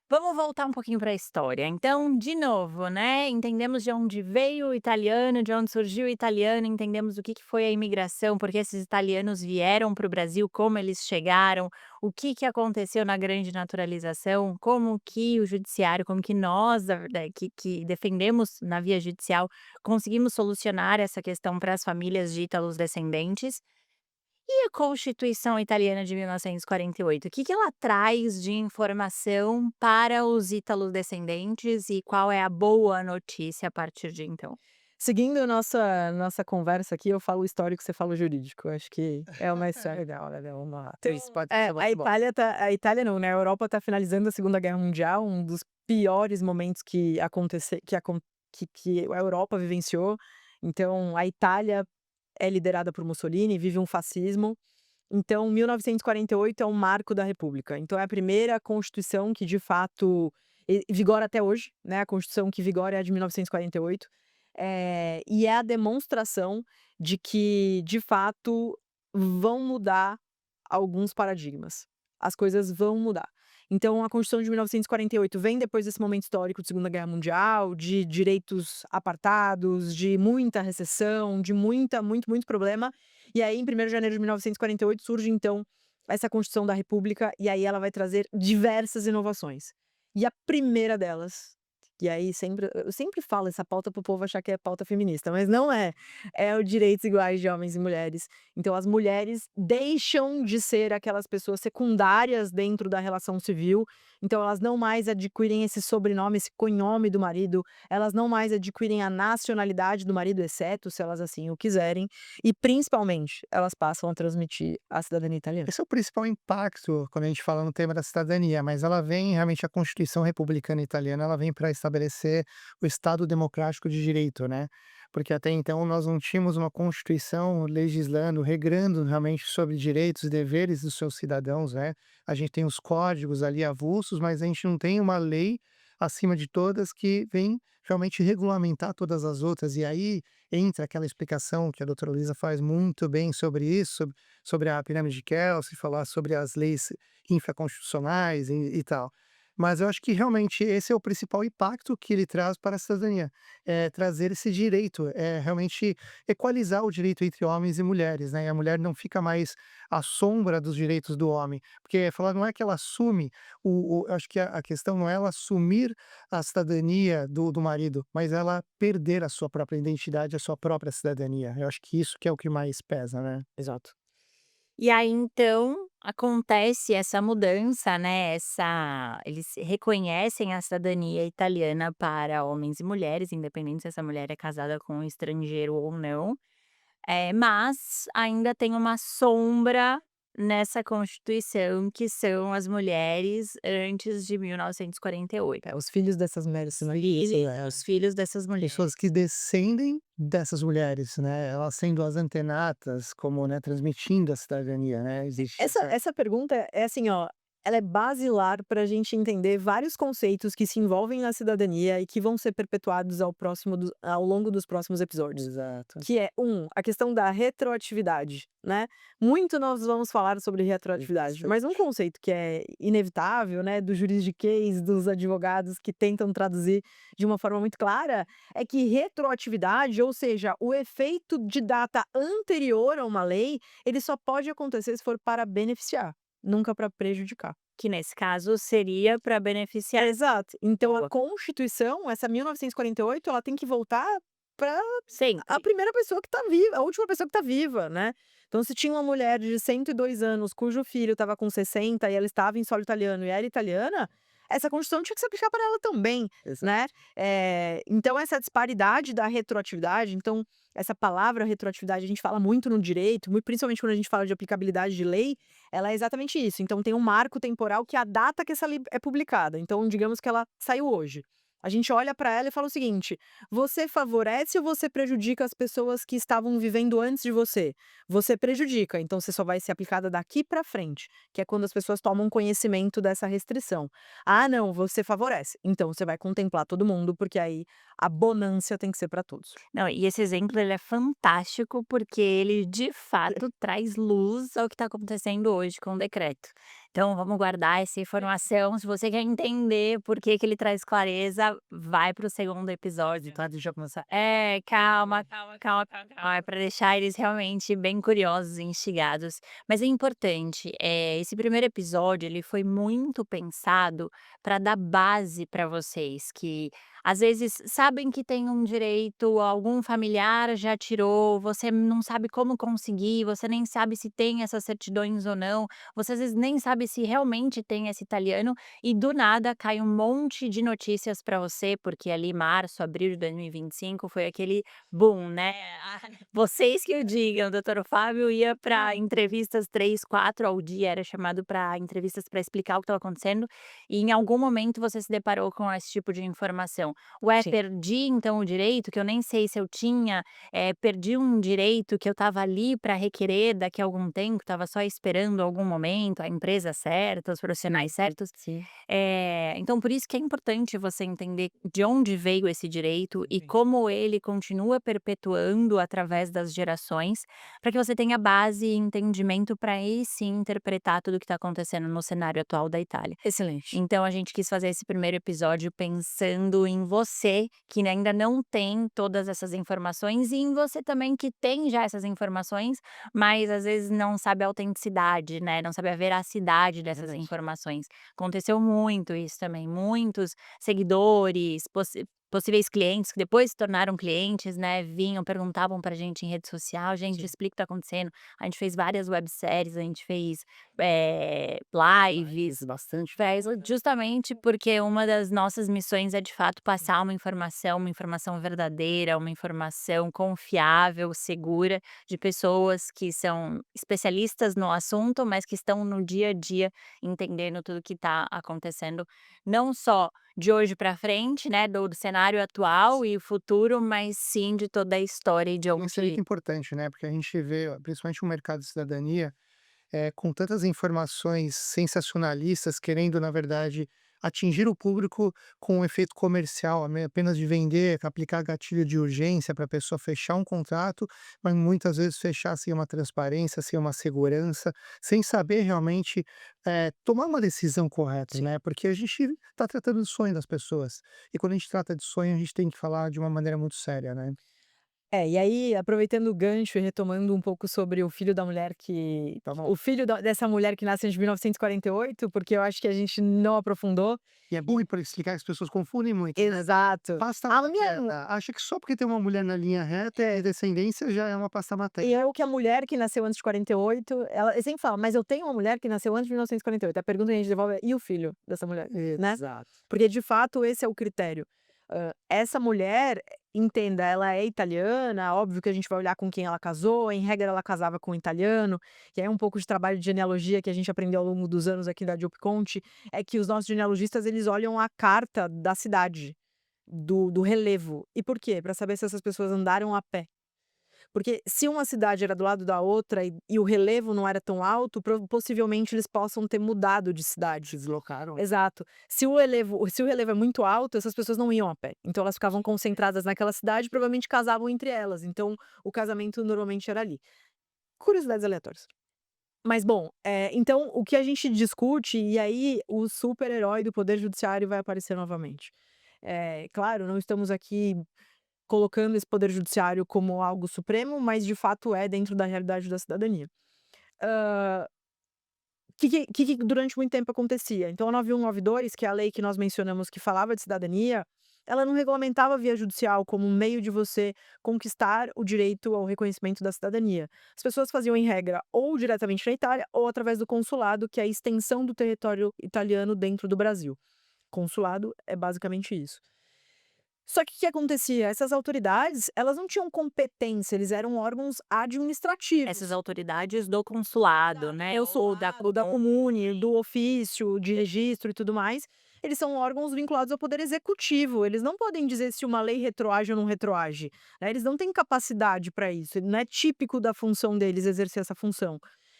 Vamos voltar um pouquinho para a história. Então, de novo, né, entendemos de onde veio o italiano, de onde surgiu o italiano, entendemos o que foi a imigração, porque esses italianos vieram para o Brasil, como eles chegaram, o que aconteceu na grande naturalização, como que o judiciário, como que nós, na verdade, que defendemos na via judicial, conseguimos solucionar essa questão para as famílias de ítalos descendentes. E a Constituição Italiana de 1948, o que ela traz de informação para os ítalo-descendentes e qual é a boa notícia a partir de então? Seguindo a nossa conversa aqui, eu falo o histórico, você fala o jurídico, acho que é o mais certo. Legal, legal, vamos lá. Então, Isso pode ser muito bom. A Itália não, né, a Europa tá finalizando a Segunda Guerra Mundial, um dos piores momentos que acontecer que a Europa vivenciou. Então a Itália é liderada por Mussolini, vive um fascismo. Então 1948 é um marco da república. Então é a primeira constituição que de fato vigora até hoje, né, a constituição que vigora é a de 1948. E é a demonstração de que, de fato, vão mudar alguns paradigmas. As coisas vão mudar. Então a Constituição de 1948 vem depois desse momento histórico de Segunda Guerra Mundial, de direitos apartados, de muita recessão, de muito problema. E aí, em 1º de janeiro de 1948, surge então essa Constituição da República, e aí ela vai trazer diversas inovações. E a primeira delas, e aí eu sempre falo essa pauta para o povo achar que é pauta feminista, mas não é. É o direitos iguais de homens e mulheres. Então as mulheres deixam de ser aquelas pessoas secundárias dentro da relação civil, Então elas não mais adquirem esse sobrenome, esse cognome do marido, elas não mais adquirem a nacionalidade do marido, exceto se elas assim o quiserem, e principalmente, elas passam a transmitir a cidadania italiana. Esse é o principal impacto quando a gente fala no tema da cidadania, mas ela vem realmente a Constituição Republicana Italiana, ela vem para estabelecer o Estado democrático de direito, né? Porque até então nós não tínhamos uma Constituição legislando, regrando realmente sobre direitos e deveres dos seus cidadãos, né? A gente tem os códigos ali avulsos, mas a gente não tem uma lei acima de todas que vem realmente regulamentar todas as outras. E aí entra aquela explicação que a doutora Luísa faz muito bem sobre isso, sobre a pirâmide de Kelsen, falar sobre as leis infraconstitucionais e tal. Mas eu acho que realmente esse é o principal impacto que ele traz para a cidadania, é trazer esse direito, é realmente equalizar o direito entre homens e mulheres, né, e a mulher não fica mais à sombra dos direitos do homem, porque falar não é que ela assume eu acho que a questão não é ela assumir a cidadania do marido, mas ela perder a sua própria identidade, a sua própria cidadania. Eu acho que isso que é o que mais pesa, né. Exato. E aí, então, acontece essa mudança, né, eles reconhecem a cidadania italiana para homens e mulheres, independente se essa mulher é casada com um estrangeiro ou não, mas ainda tem uma sombra nessa Constituição, que são as mulheres antes de 1948. Os filhos dessas mulheres, Os né. filhos os filhos dessas mulheres. Pessoas que descendem dessas mulheres, né, elas sendo as antenatas, como, né, transmitindo a cidadania, né, existe Essa pergunta é assim, ó, ela é basilar para a gente entender vários conceitos que se envolvem na cidadania e que vão ser perpetuados ao longo dos próximos episódios. exato. Que é, a questão da retroatividade, né. Muito nós vamos falar sobre retroatividade, mas um conceito que é inevitável, né, do juridiquês, dos advogados que tentam traduzir de uma forma muito clara, é que retroatividade, ou seja, o efeito de data anterior a uma lei, ele só pode acontecer se for para beneficiar, nunca para prejudicar. Que nesse caso seria para beneficiar. Exato. Então a Boa. Constituição, essa 1948, ela tem que voltar para a Sempre. primeira pessoa que tá viva, a última pessoa que tá viva, né. Então se tinha uma mulher de 102 anos cujo filho estava com 60 e ela estava em solo italiano e era italiana, essa Constituição tinha que se aplicar para ela também, né. Então essa disparidade da retroatividade, então essa palavra retroatividade a gente fala muito no direito, principalmente quando a gente fala de aplicabilidade de lei, ela é exatamente isso. Então tem um marco temporal que é a data que essa lei é publicada. Então digamos que ela saiu hoje. A gente olha para ela e fala o seguinte: você favorece ou você prejudica as pessoas que estavam vivendo antes de você? Você prejudica, então você só vai ser aplicada daqui para frente, que é quando as pessoas tomam conhecimento dessa restrição. Ah, não, você favorece. Então você vai contemplar todo mundo, porque aí a bonância tem que ser para todos. Não, e esse exemplo ele é fantástico, porque ele de fato traz luz ao que está acontecendo hoje com o decreto. Então vamos guardar essa informação, se você quer entender por que que ele traz clareza, vai para o segundo episódio, tá, deixa eu começar calma, calma, calma, calma, calma, é pra deixar eles realmente bem curiosos e instigados. Mas é importante, esse primeiro episódio ele foi muito pensado para dar base para vocês que às vezes sabem que tem um direito, algum familiar já tirou, você não sabe como conseguir, você nem sabe se tem essas certidões ou não, você às vezes nem sabe se realmente tem esse italiano e do nada cai um monte de notícias para você, porque ali março, abril de 2025 foi aquele boom, né. Vocês que o digam, doutor Fábio ia para entrevistas 3, 4 ao dia, era chamado para entrevistas para explicar o que estava acontecendo, e em algum momento você se deparou com esse tipo de informação. Ué, Sim. perdi então o direito que eu nem sei se eu tinha, perdi um direito que eu estava ali para requerer daqui a algum tempo, estava só esperando algum momento, a empresa certa, os profissionais certos. Sim. Então por isso que é importante você entender de onde veio esse direito e Sim. como ele continua perpetuando através das gerações, para que você tenha base e entendimento para aí sim interpretar tudo o que está acontecendo no cenário atual da Itália. Excelente. Então a gente quis fazer esse primeiro episódio pensando em você, que ainda não tem todas essas informações, e em você também que tem já essas informações, mas às vezes não sabe a autenticidade, né, não sabe a veracidade dessas Verdade. informações. Aconteceu muito isso também, muitos seguidores possíveis clientes que depois se tornaram clientes, né, vinham, perguntavam pra gente em rede social: "Gente, Sim. explica o que tá acontecendo". A gente fez várias webséries, a gente fez, lives, Bastante. justamente porque uma das nossas missões é, de fato, passar uma informação verdadeira, uma informação confiável, segura, de pessoas que são especialistas no assunto, mas que estão no dia a dia entendendo tudo que está acontecendo, não só de hoje para frente, né, do cenário atual e o futuro, mas sim de toda a história e de Isso é muito onde. importante, né, porque a gente vê, ó, principalmente o mercado de cidadania, com tantas informações sensacionalistas, querendo, na verdade, atingir o público com um efeito comercial, apenas de vender, aplicar gatilho de urgência para a pessoa fechar um contrato, mas muitas vezes fechar sem uma transparência, sem uma segurança, sem saber realmente tomar uma decisão correta, Sim. né? Porque a gente está tratando do sonho das pessoas. E quando a gente trata de sonho, a gente tem que falar de uma maneira muito séria, né? E aí, aproveitando o gancho e retomando um pouco sobre o filho da mulher que o filho dessa mulher que nasce em 1948, porque eu acho que a gente não aprofundou. E é bom E para explicar que as pessoas confundem muito. exato. Pasta A minha materna, acha que só porque tem uma mulher na linha reta e descendência já é uma pasta e materna. é o que a mulher que nasceu antes de 48, ela sempre fala: "Mas eu tenho uma mulher que nasceu antes de 1948". A pergunta que a gente devolve é: "E o filho dessa mulher?", né. Exato. Porque de fato esse é o critério. Essa mulher, entenda, ela é italiana, óbvio que a gente vai olhar com quem ela casou, em regra ela casava com um italiano, que é um pouco de trabalho de genealogia que a gente aprendeu ao longo dos anos aqui da Jup Conte, é que os nossos genealogistas eles olham a carta da cidade, do relevo. E por quê? Para saber se essas pessoas andaram a pé. Porque se uma cidade era do lado da outra e o relevo não era tão alto, possivelmente eles possam ter mudado de cidade. Deslocaram. Exato. Se o relevo é muito alto, essas pessoas não iam a pé. Então elas ficavam concentradas naquela cidade e provavelmente casavam entre elas. Então o casamento normalmente era ali. Curiosidades aleatórias. Mas bom, então o que a gente discute, e aí o super-herói do poder judiciário vai aparecer novamente. Claro, não estamos aqui colocando esse poder judiciário como algo supremo, mas de fato é dentro da realidade da cidadania. Que durante muito tempo acontecia? Então a 9192, que é a lei que nós mencionamos que falava de cidadania, ela não regulamentava a via judicial como um meio de você conquistar o direito ao reconhecimento da cidadania. As pessoas faziam em regra ou diretamente na Itália ou através do consulado, que é a extensão do território italiano dentro do Brasil. Consulado é basicamente isso. Só que o que acontecia? Essas autoridades, elas não tinham competência, eles eram órgãos Essas administrativos. autoridades do consulado, né, Eu ou sou da da comune, do ofício, de registro e tudo mais, eles são órgãos vinculados ao poder executivo, eles não podem dizer se uma lei retroage ou não retroage, né, eles não têm capacidade para isso, não é típico da função deles exercer essa função.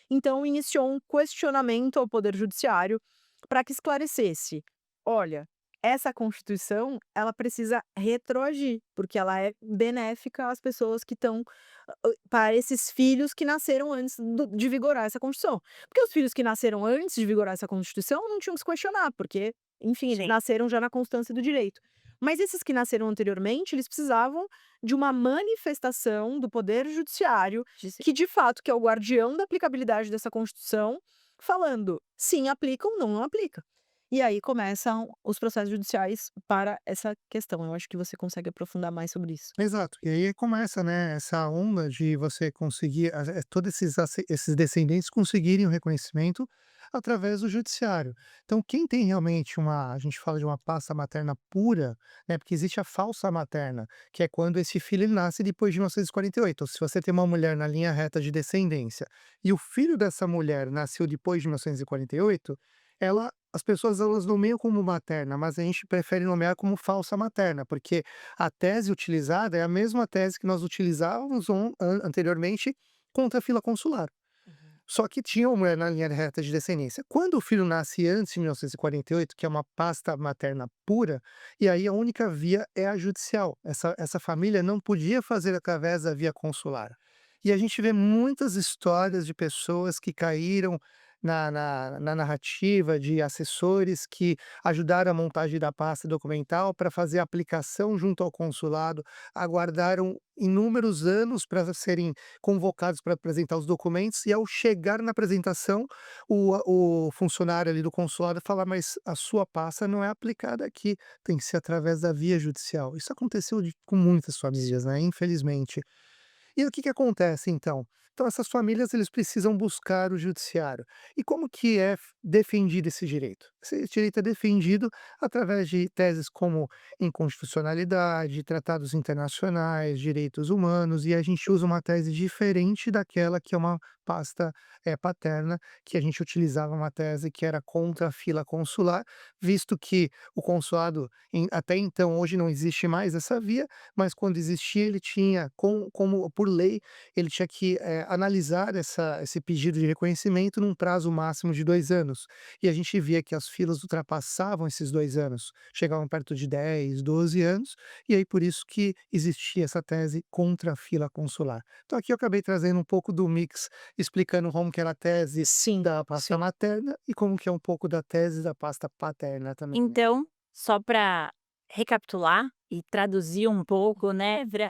Então iniciou um questionamento ao poder judiciário para que esclarecesse: "Olha, essa Constituição, ela precisa retroagir, porque ela é benéfica às pessoas que estão para esses filhos que nasceram antes de vigorar essa Constituição. Porque os filhos que nasceram antes de vigorar essa Constituição não tinham que se questionar, porque, enfim, eles sim, nasceram já na constância do direito. Mas esses que nasceram anteriormente, eles precisavam de uma manifestação do Poder Judiciário, disse que de fato que é o guardião da aplicabilidade dessa Constituição, falando sim aplica ou não aplica. E aí começam os processos judiciais para essa questão. Eu acho que você consegue aprofundar mais sobre isso. Exato. E aí começa, né, essa onda de você conseguir, todos esses descendentes conseguirem o reconhecimento através do judiciário. Então, quem tem realmente a gente fala de uma pasta materna pura, né, porque existe a falsa materna, que é quando esse filho ele nasce depois de 1948. Ou se você tem uma mulher na linha reta de descendência e o filho dessa mulher nasceu depois de 1948, as pessoas elas nomeiam como materna, mas a gente prefere nomear como falsa materna, porque a tese utilizada é a mesma tese que nós utilizávamos anteriormente contra a fila consular. Uhum. Só que tinha uma mulher na linha reta de descendência. Quando o filho nasce antes de 1948, que é uma pasta materna pura, e aí a única via é a judicial. Essa família não podia fazer através da via consular. E a gente vê muitas histórias de pessoas que caíram na narrativa de assessores que ajudaram a montagem da pasta documental para fazer a aplicação junto ao consulado, aguardaram inúmeros anos para serem convocados para apresentar os documentos e ao chegar na apresentação, o funcionário ali do consulado fala: "Mas a sua pasta não é aplicada aqui, tem que ser através da via judicial". Isso aconteceu com muitas famílias, né, infelizmente. E o que que acontece então? Então essas famílias eles precisam buscar o judiciário. E como que é defendido esse direito? Esse direito é defendido através de teses como inconstitucionalidade, tratados internacionais, direitos humanos, e a gente usa uma tese diferente daquela que é uma pasta paterna, que a gente utilizava uma tese que era contra a fila consular, visto que o consulado, até então, hoje não existe mais essa via, mas quando existia ele tinha como por lei, ele tinha que, analisar esse pedido de reconhecimento num prazo máximo de 2 anos. E a gente via que as filas ultrapassavam esses 2 anos, chegavam perto de 10, 12 anos, e aí por isso que existia essa tese contra a fila consular. Então aqui eu acabei trazendo um pouco do mix, explicando como que era a tese Sim, da pasta sim. materna e como que é um pouco da tese da pasta paterna também, né. Então, só para recapitular e traduzir um pouco, né, pra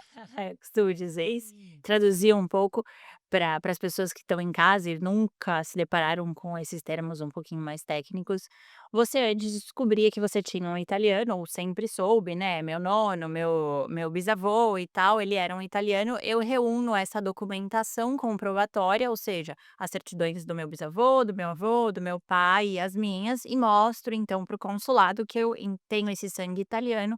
costumo dizer isso, traduzir um pouco para as pessoas que estão em casa e nunca se depararam com esses termos um pouquinho mais técnicos. Você antes descobria que você tinha um italiano, ou sempre soube, né, meu nono, meu bisavô e tal, ele era um italiano, eu reúno essa documentação comprobatória, ou seja, as certidões do meu bisavô, do meu avô, do meu pai e as minhas, e mostro então para o consulado que eu tenho esse sangue italiano,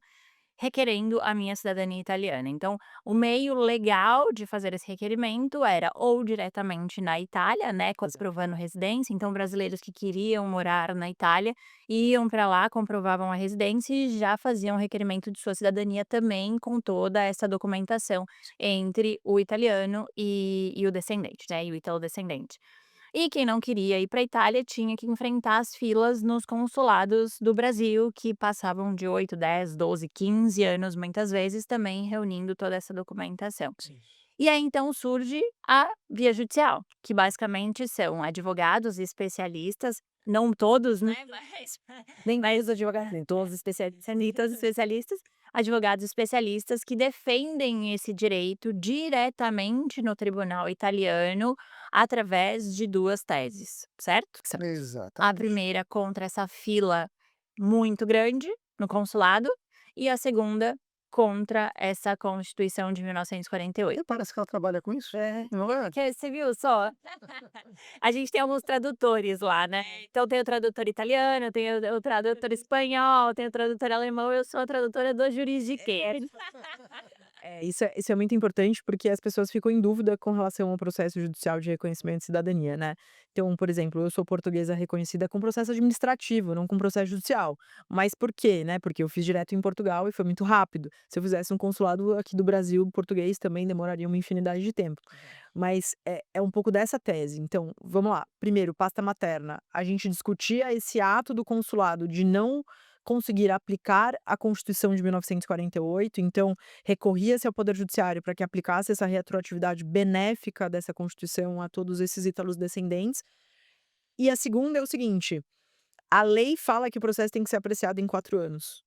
requerendo a minha cidadania italiana. Então, o meio legal de fazer esse requerimento era ou diretamente na Itália, né, comprovando residência. Então, brasileiros que queriam morar na Itália iam para lá, comprovavam a residência e já faziam o requerimento de sua cidadania também com toda essa documentação entre o italiano e o descendente, né, e o italo-descendente. E quem não queria ir para a Itália tinha que enfrentar as filas nos consulados do Brasil, que passavam de 8, 10, 12, 15 anos, muitas vezes, também reunindo toda essa documentação. Sim. E aí então surge a via judicial, que basicamente são advogados especialistas, não todos, né, mas nem mais os advogados, nem todos os especialistas, nem todos os especialistas, advogados especialistas que defendem esse direito diretamente no tribunal italiano através de 2 teses, certo? A Exatamente. primeira contra essa fila muito grande no consulado e a segunda contra essa Constituição de E 1948. parece que ela trabalha com isso, É. não é? Que você viu só? A gente tem alguns tradutores lá, né, então tem o tradutor italiano, tem o tradutor espanhol, tem o tradutor alemão, eu sou a tradutora do juridiquês. Isso é muito importante, porque as pessoas ficam em dúvida com relação ao processo judicial de reconhecimento de cidadania, né. Então, por exemplo, eu sou portuguesa reconhecida com processo administrativo, não com processo judicial. Mas por quê, né, porque eu fiz direto em Portugal e foi muito rápido. Se eu fizesse um consulado aqui do Brasil, português, também demoraria uma infinidade de tempo. Mas é um pouco dessa tese. Então, vamos lá. Primeiro, pasta materna. A gente discutia esse ato do consulado de não conseguir aplicar a Constituição de 1948, então recorria-se ao Poder Judiciário para que aplicasse essa retroatividade benéfica dessa Constituição a todos esses italos-descendentes. E a segunda é o seguinte: a lei fala que o processo tem que ser apreciado em 4 anos.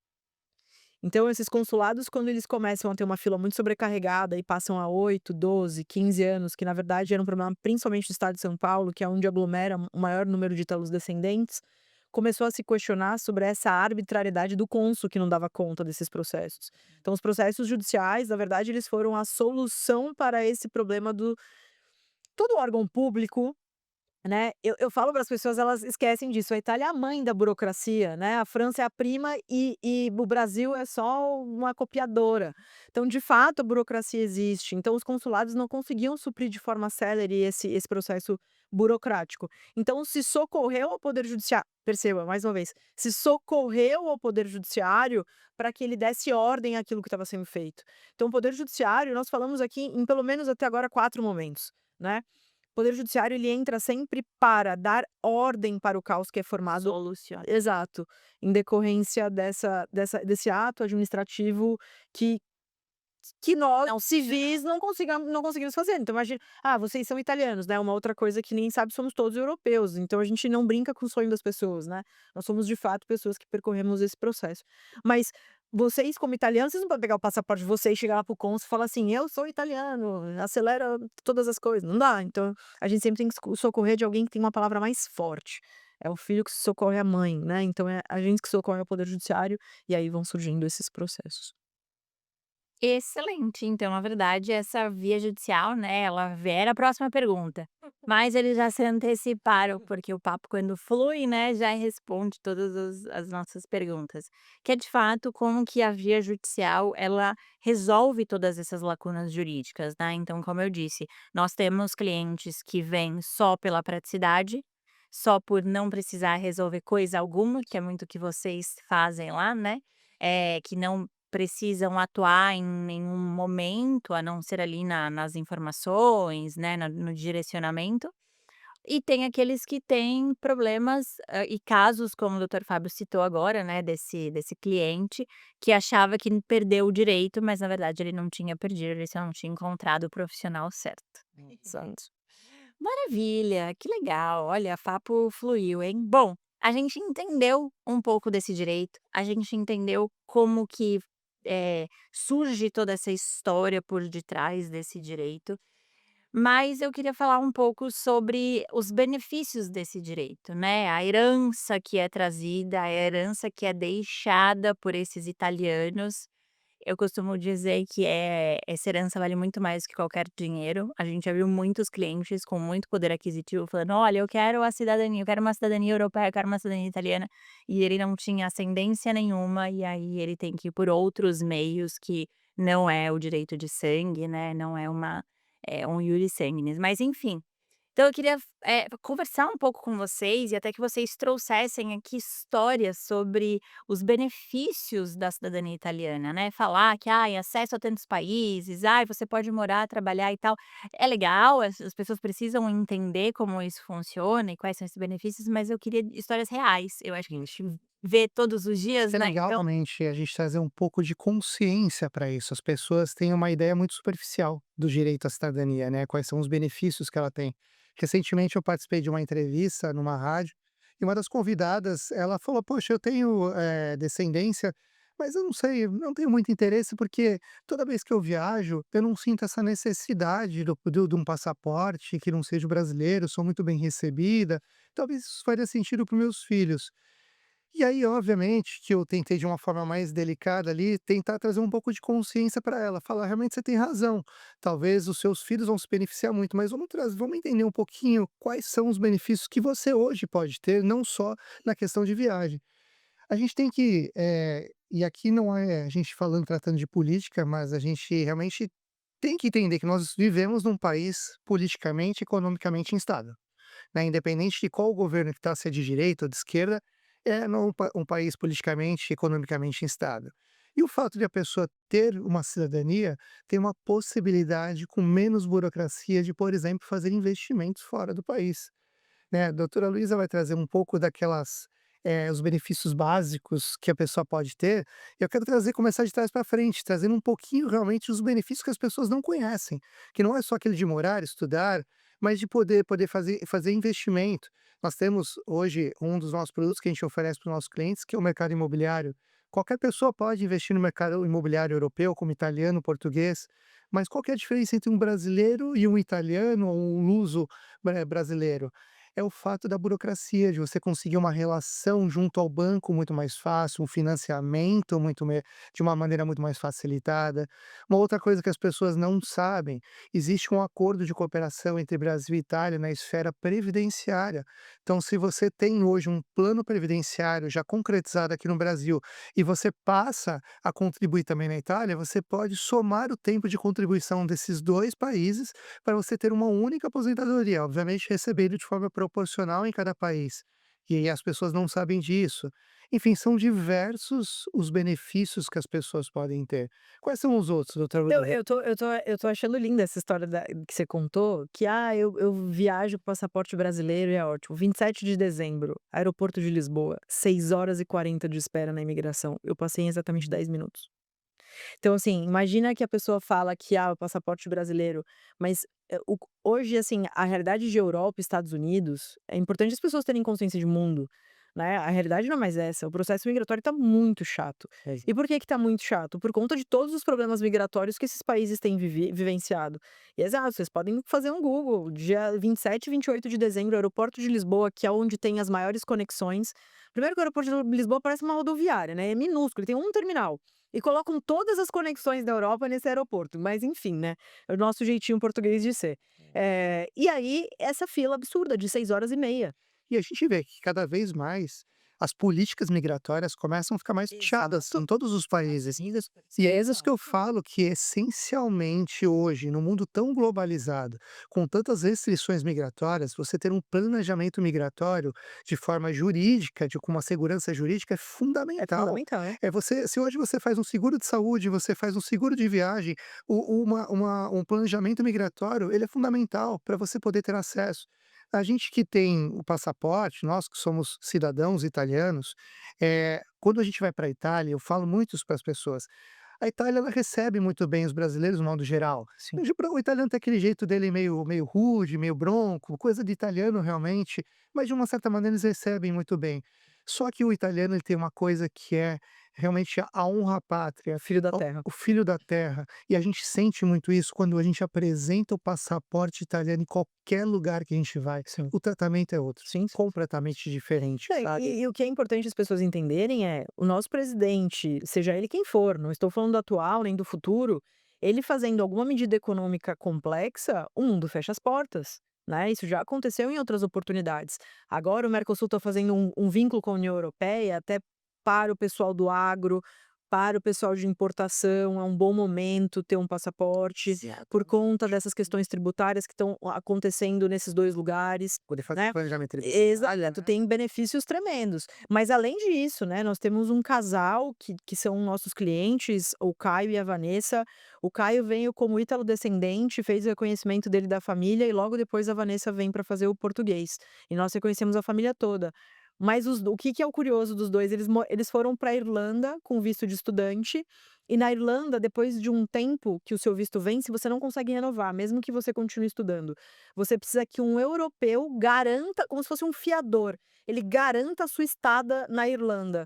Então esses consulados, quando eles começam a ter uma fila muito sobrecarregada e passam a 8, 12, 15 anos, que na verdade era um problema principalmente do estado de São Paulo, que é onde aglomera o maior número de italos-descendentes, começou a se questionar sobre essa arbitrariedade do cônsul que não dava conta desses processos. Então os processos judiciais, na verdade, eles foram a solução para esse problema do todo órgão público, né, eu falo para as pessoas, elas esquecem disso, a Itália é a mãe da burocracia, né, a França é a prima e o Brasil é só uma copiadora. Então, de fato, a burocracia existe, então os consulados não conseguiam suprir de forma célere esse processo burocrático. Então se socorreu ao poder judiciário, perceba, mais uma vez, se socorreu ao poder judiciário para que ele desse ordem àquilo que estava sendo feito. Então o poder judiciário, nós falamos aqui em pelo menos até agora 4 momentos, né. O Poder Judiciário ele entra sempre para dar ordem para o caos que é formado, Soluciona. exato, em decorrência desse ato administrativo que que nós, não, civis, não conseguimos fazer. Então imagina, vocês são italianos, né, uma outra coisa que ninguém sabe, somos todos europeus, então a gente não brinca com o sonho das pessoas, né. Nós somos de fato pessoas que percorremos esse processo. Mas vocês como italianos, vocês não podem pegar o passaporte de vocês, chegar lá para o cônsul e falar assim: "Eu sou italiano, acelera todas as coisas", não dá. Então a gente sempre tem que socorrer de alguém que tem uma palavra mais forte. É o filho que socorre a mãe, né, então é a gente que socorre ao poder judiciário, e aí vão surgindo esses processos. Excelente. Então, na verdade, essa via judicial, né, ela era a próxima pergunta, mas eles já se anteciparam, porque o papo quando flui, né, já responde todas as nossas perguntas, que é de fato como que a via judicial ela resolve todas essas lacunas jurídicas, né. Então, como eu disse, nós temos clientes que vêm só pela praticidade, só por não precisar resolver coisa alguma, que é muito o que vocês fazem lá, né, que não precisam atuar em nenhum momento, a não ser ali nas informações, né, no direcionamento. E tem aqueles que têm problemas, e casos como o doutor Fábio citou agora, né, desse cliente que achava que perdeu o direito, mas na verdade ele não tinha perdido, ele só não tinha encontrado o profissional certo. Exato. Maravilha, que legal. Olha, papo fluiu, hein. Bom, a gente entendeu um pouco desse direito, a gente entendeu como que, surge toda essa história por detrás desse direito, mas eu queria falar um pouco sobre os benefícios desse direito, né, a herança que é trazida, a herança que é deixada por esses italianos. Eu costumo dizer que, essa herança vale muito mais que qualquer dinheiro. A gente já viu muitos clientes com muito poder aquisitivo falando: "Olha, eu quero a cidadania, eu quero uma cidadania europeia, eu quero uma cidadania italiana", e ele não tinha ascendência nenhuma, e aí ele tem que ir por outros meios que não é o direito de sangue, né, não é um iuris sanguinis, mas enfim. Então eu queria, conversar um pouco com vocês e até que vocês trouxessem aqui histórias sobre os benefícios da cidadania italiana, né, falar que, ai, acesso a tantos países, ai, você pode morar, trabalhar e tal. É legal, as pessoas precisam entender como isso funciona e quais são esses benefícios, mas eu queria histórias reais. Eu acho que a gente vê todos os dias, É né, legal então realmente a gente trazer um pouco de consciência para isso. As pessoas têm uma ideia muito superficial do direito à cidadania, né? Quais são os benefícios que ela tem. Recentemente eu participei de uma entrevista numa rádio e uma das convidadas, ela falou: "Poxa, eu tenho descendência, mas eu não sei, eu não tenho muito interesse porque toda vez que eu viajo, eu não sinto essa necessidade de um passaporte que não seja o brasileiro, sou muito bem recebida. Talvez isso faria sentido para os meus filhos." E aí, obviamente, que eu tentei de uma forma mais delicada ali, tentar trazer um pouco de consciência para ela, falar: "Realmente você tem razão, talvez os seus filhos vão se beneficiar muito, mas vamos entender um pouquinho quais são os benefícios que você hoje pode ter, não só na questão de viagem." A gente tem que, e aqui não é a gente falando tratando de política, mas a gente realmente tem que entender que nós vivemos num país politicamente e economicamente instável, né, independente de qual governo que está, se é de direita ou de esquerda, é um país politicamente e economicamente instável. E o fato de a pessoa ter uma cidadania tem uma possibilidade com menos burocracia de, por exemplo, fazer investimentos fora do país, né. A doutora Luísa vai trazer um pouco daquelas, os benefícios básicos que a pessoa pode ter, e eu quero trazer começar de trás para frente, trazendo um pouquinho realmente os benefícios que as pessoas não conhecem, que não é só aquele de morar, estudar, mas de poder fazer investimento. Nós temos hoje um dos nossos produtos que a gente oferece para os nossos clientes, que é o mercado imobiliário. Qualquer pessoa pode investir no mercado imobiliário europeu, como italiano, português, mas qual que é a diferença entre um brasileiro e um italiano ou um luso brasileiro? É o fato da burocracia, de você conseguir uma relação junto ao banco muito mais fácil, um financiamento de uma maneira muito mais facilitada. Uma outra coisa que as pessoas não sabem, existe um acordo de cooperação entre Brasil e Itália na esfera previdenciária. Então, se você tem hoje um plano previdenciário já concretizado aqui no Brasil e você passa a contribuir também na Itália, você pode somar o tempo de contribuição desses 2 países para você ter uma única aposentadoria, obviamente recebendo de forma proporcional em cada país. E aí as pessoas não sabem disso. Enfim, são diversos os benefícios que as pessoas podem ter. Quais são os outros, doutor Não, Luiza? eu tô achando linda essa história que você contou, que, eu viajo com passaporte brasileiro e é ótimo. 27 de dezembro, aeroporto de Lisboa, 6 horas e 40 de espera na imigração. Eu passei em exatamente 10 minutos. Então, assim, imagina que a pessoa fala que, o passaporte brasileiro, mas, hoje, assim, a realidade de Europa e Estados Unidos, é importante as pessoas terem consciência de mundo, né, a realidade não é mais essa, o processo migratório está muito chato. E por que que tá muito chato? Por conta de todos os problemas migratórios que esses países têm vivenciado. E exato, vocês podem fazer um Google, dia 27 e 28 de dezembro, aeroporto de Lisboa, que é onde tem as maiores conexões. Primeiro que o aeroporto de Lisboa parece uma rodoviária, né, é minúsculo, ele tem um terminal. E colocam todas as conexões da Europa nesse aeroporto, mas enfim, né, é o nosso jeitinho português de ser. E aí, essa fila absurda de 6 horas e meia. E a gente vê que cada vez mais as políticas migratórias começam a ficar mais fechadas Exato. em todos os países. E é isso que eu falo que essencialmente hoje, no mundo tão globalizado, com tantas restrições migratórias, você ter um planejamento migratório de forma jurídica, com uma segurança jurídica, é É fundamental. fundamental, é. É você, se hoje você faz um seguro de saúde, você faz um seguro de viagem, um planejamento migratório, ele é fundamental para você poder ter acesso. A gente que tem o passaporte, nós que somos cidadãos italianos, quando a gente vai para a Itália, eu falo muito isso para as pessoas, a Itália ela recebe muito bem os brasileiros no modo geral. Sim. O italiano tem aquele jeito dele meio rude, meio bronco, coisa de italiano realmente, mas de uma certa maneira eles recebem muito bem. Só que o italiano ele tem uma coisa que é realmente a honra à pátria, Filho da terra. o filho da terra. E a gente sente muito isso quando a gente apresenta o passaporte italiano em qualquer lugar que a gente vai. Sim. O tratamento é outro, Sim. completamente diferente, É, sabe? e o que é importante as pessoas entenderem é, o nosso presidente, seja ele quem for, não estou falando do atual nem do futuro, ele fazendo alguma medida econômica complexa, o mundo fecha as portas, né, isso já aconteceu em outras oportunidades. Agora o Mercosul está fazendo um vínculo com a União Europeia, até para o pessoal do agro, para o pessoal de importação, é um bom momento ter um passaporte, por conta dessas questões tributárias que estão acontecendo nesses 2 lugares, Poder fazer né. planejamento tributário, Exato, né? tem benefícios tremendos. Mas além disso, né, nós temos um casal que são nossos clientes, o Caio e a Vanessa. O Caio veio como ítalo-descendente, fez o reconhecimento dele da família e logo depois a Vanessa vem para fazer o português. E nós reconhecemos a família toda. Mas o que é o curioso dos 2, eles foram pra Irlanda com visto de estudante, e na Irlanda, depois de um tempo que o seu visto vence, você não consegue renovar, mesmo que você continue estudando. Você precisa que um europeu garanta, como se fosse um fiador, ele garanta a sua estada na Irlanda.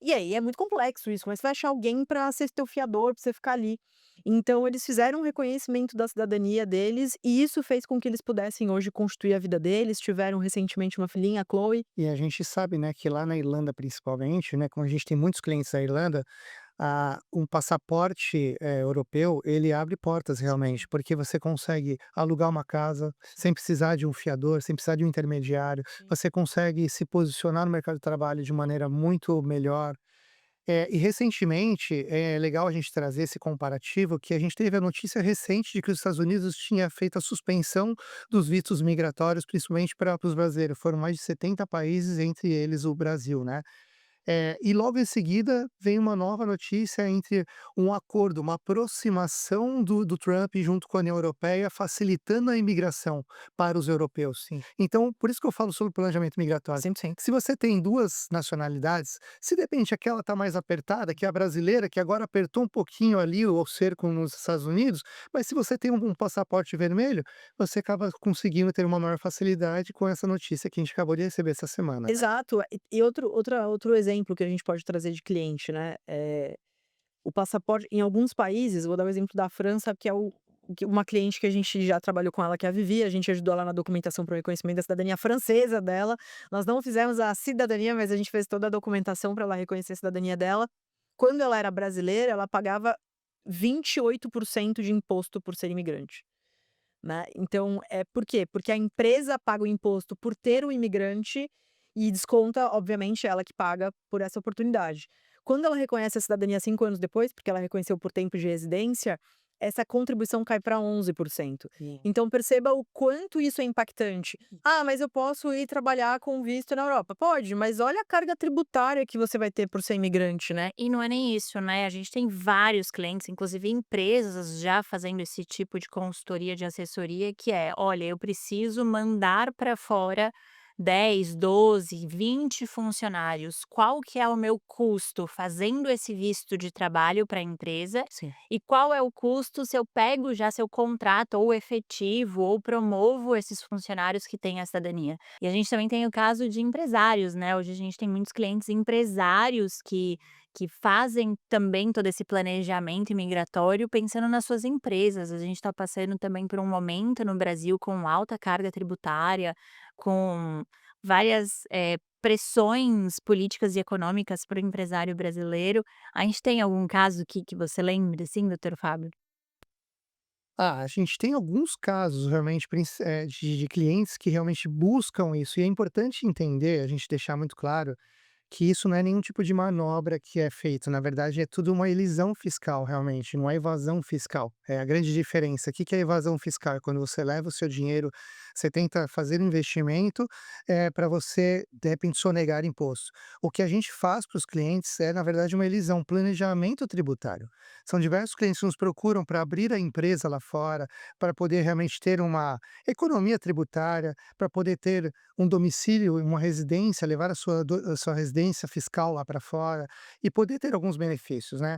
E aí é muito complexo isso, mas você vai achar alguém para ser teu fiador, para você ficar ali. Então eles fizeram um reconhecimento da cidadania deles, e isso fez com que eles pudessem hoje constituir a vida deles, tiveram recentemente uma filhinha, a Chloe. E a gente sabe, né, que lá na Irlanda principalmente, né, como a gente tem muitos clientes na Irlanda, um passaporte, europeu, ele abre portas realmente, porque você consegue alugar uma casa sem precisar de um fiador, sem precisar de um intermediário, Sim. você consegue se posicionar no mercado de trabalho de maneira muito melhor. E recentemente, é legal a gente trazer esse comparativo, que a gente teve a notícia recente de que os Estados Unidos tinha feito a suspensão dos vistos migratórios, principalmente para os brasileiros. Foram mais de 70 países, entre eles o Brasil, né? E logo em seguida vem uma nova notícia entre um acordo, uma aproximação do Trump junto com a União Europeia, facilitando a imigração para os europeus. Sim, Então, por isso que eu falo sobre planejamento migratório. 100%. Se você tem duas nacionalidades, se de repente aquela está mais apertada, que é a brasileira, que agora apertou um pouquinho ali o cerco nos Estados Unidos, mas se você tem um passaporte vermelho, você acaba conseguindo ter uma maior facilidade com essa notícia que a gente acabou de receber essa semana, né? Exato. E outro exemplo que a gente pode trazer de cliente, né, o passaporte em alguns países, vou dar o exemplo da França, que é uma cliente que a gente já trabalhou com ela, que é a Vivi, a gente ajudou ela na documentação para o reconhecimento da cidadania francesa dela. Nós não fizemos a cidadania, mas a gente fez toda a documentação para ela reconhecer a cidadania dela. Quando ela era brasileira, ela pagava 28% de imposto por ser imigrante, né. Então, por quê? Porque a empresa paga o imposto por ter o imigrante e desconta, obviamente, ela que paga por essa oportunidade. Quando ela reconhece a cidadania 5 anos depois, porque ela reconheceu por tempo de residência, essa contribuição cai para 11%. Sim. Então perceba o quanto isso é impactante. "Ah, mas eu posso ir trabalhar com visto na Europa". Pode, mas olha a carga tributária que você vai ter por ser imigrante, né. E não é nem isso, né, a gente tem vários clientes, inclusive empresas já fazendo esse tipo de consultoria, de assessoria, que é: "Olha, eu preciso mandar para fora 10, 12, 20 funcionários, qual que é o meu custo fazendo esse visto de trabalho para a empresa Sim. e qual é o custo se eu pego já seu contrato ou efetivo ou promovo esses funcionários que têm a cidadania. E a gente também tem o caso de empresários, né, hoje a gente tem muitos clientes empresários que fazem também todo esse planejamento imigratório pensando nas suas empresas. A gente está passando também por um momento no Brasil com alta carga tributária, com várias, pressões políticas e econômicas para o empresário brasileiro. A gente tem algum caso que você lembre, assim, doutor Fábio? A gente tem alguns casos realmente de clientes que realmente buscam isso, e é importante entender, a gente deixar muito claro que isso não é nenhum tipo de manobra que é feito, na verdade é tudo uma elisão fiscal realmente, não é evasão fiscal, é a grande diferença. O que que é evasão fiscal? É quando você leva o seu dinheiro, você tenta fazer um investimento, para você, de repente, sonegar imposto. O que a gente faz para os clientes é, na verdade, uma elisão, um planejamento tributário. São diversos clientes que nos procuram para abrir a empresa lá fora, para poder realmente ter uma economia tributária, para poder ter um domicílio, uma residência, levar a sua residência fiscal lá para fora e poder ter alguns benefícios, né.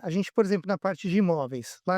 A gente, por exemplo, na parte de imóveis, lá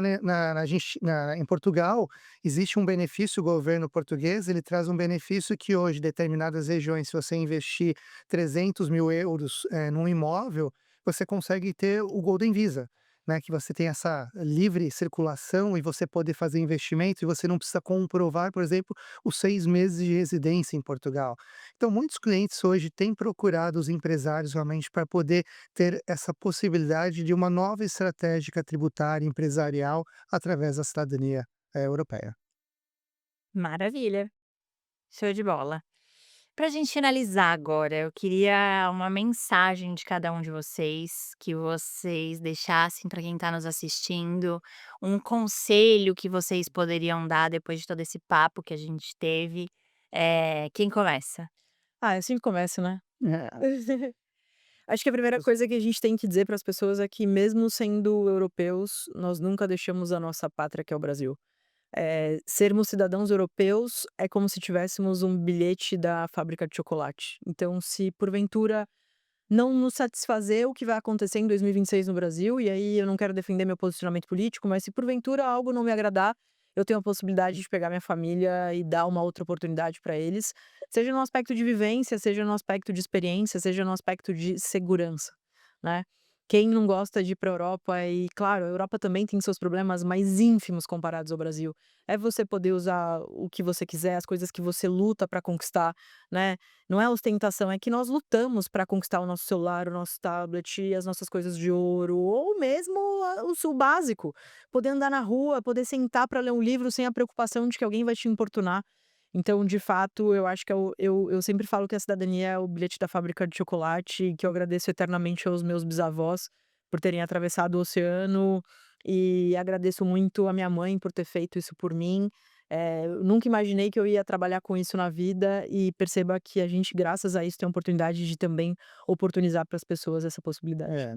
em Portugal, existe um benefício, o governo português, ele traz um benefício que hoje determinadas regiões, se você investir 300.000 euros, num imóvel, você consegue ter o Golden Visa, né, que você tem essa livre circulação e você poder fazer investimento e você não precisa comprovar, por exemplo, os 6 meses de residência em Portugal. Então, muitos clientes hoje têm procurado os empresários realmente para poder ter essa possibilidade de uma nova estratégia tributária empresarial através da cidadania, europeia. Maravilha, show de bola. Para a gente finalizar agora, eu queria uma mensagem de cada um de vocês, que vocês deixassem para quem está nos assistindo, um conselho que vocês poderiam dar depois de todo esse papo que a gente teve. Quem começa? Ah, é assim que começa, né. É, Acho que a primeira coisa que a gente tem que dizer para as pessoas é que mesmo sendo europeus, nós nunca deixamos a nossa pátria, que é o Brasil. Sermos cidadãos europeus é como se tivéssemos um bilhete da fábrica de chocolate. Então, se porventura não nos satisfazer o que vai acontecer em 2026 no Brasil, e aí eu não quero defender meu posicionamento político, mas se porventura algo não me agradar, eu tenho a possibilidade de pegar minha família e dar uma outra oportunidade para eles, seja no aspecto de vivência, seja no aspecto de experiência, seja no aspecto de segurança, né. Quem não gosta de ir pra Europa e claro, a Europa também tem seus problemas mais ínfimos comparados ao Brasil. É você poder usar o que você quiser, as coisas que você luta para conquistar, né. Não é ostentação, é que nós lutamos para conquistar o nosso celular, o nosso tablet, as nossas coisas de ouro, ou mesmo o básico, poder andar na rua, poder sentar para ler um livro sem a preocupação de que alguém vai te importunar. Então, de fato, eu acho que eu sempre falo que a cidadania é o bilhete da fábrica de chocolate e que eu agradeço eternamente aos meus bisavós por terem atravessado o oceano, e agradeço muito a minha mãe por ter feito isso por mim. Eu nunca imaginei que eu ia trabalhar com isso na vida e perceba que a gente, graças a isso, tem a oportunidade de também oportunizar para as pessoas essa possibilidade. é.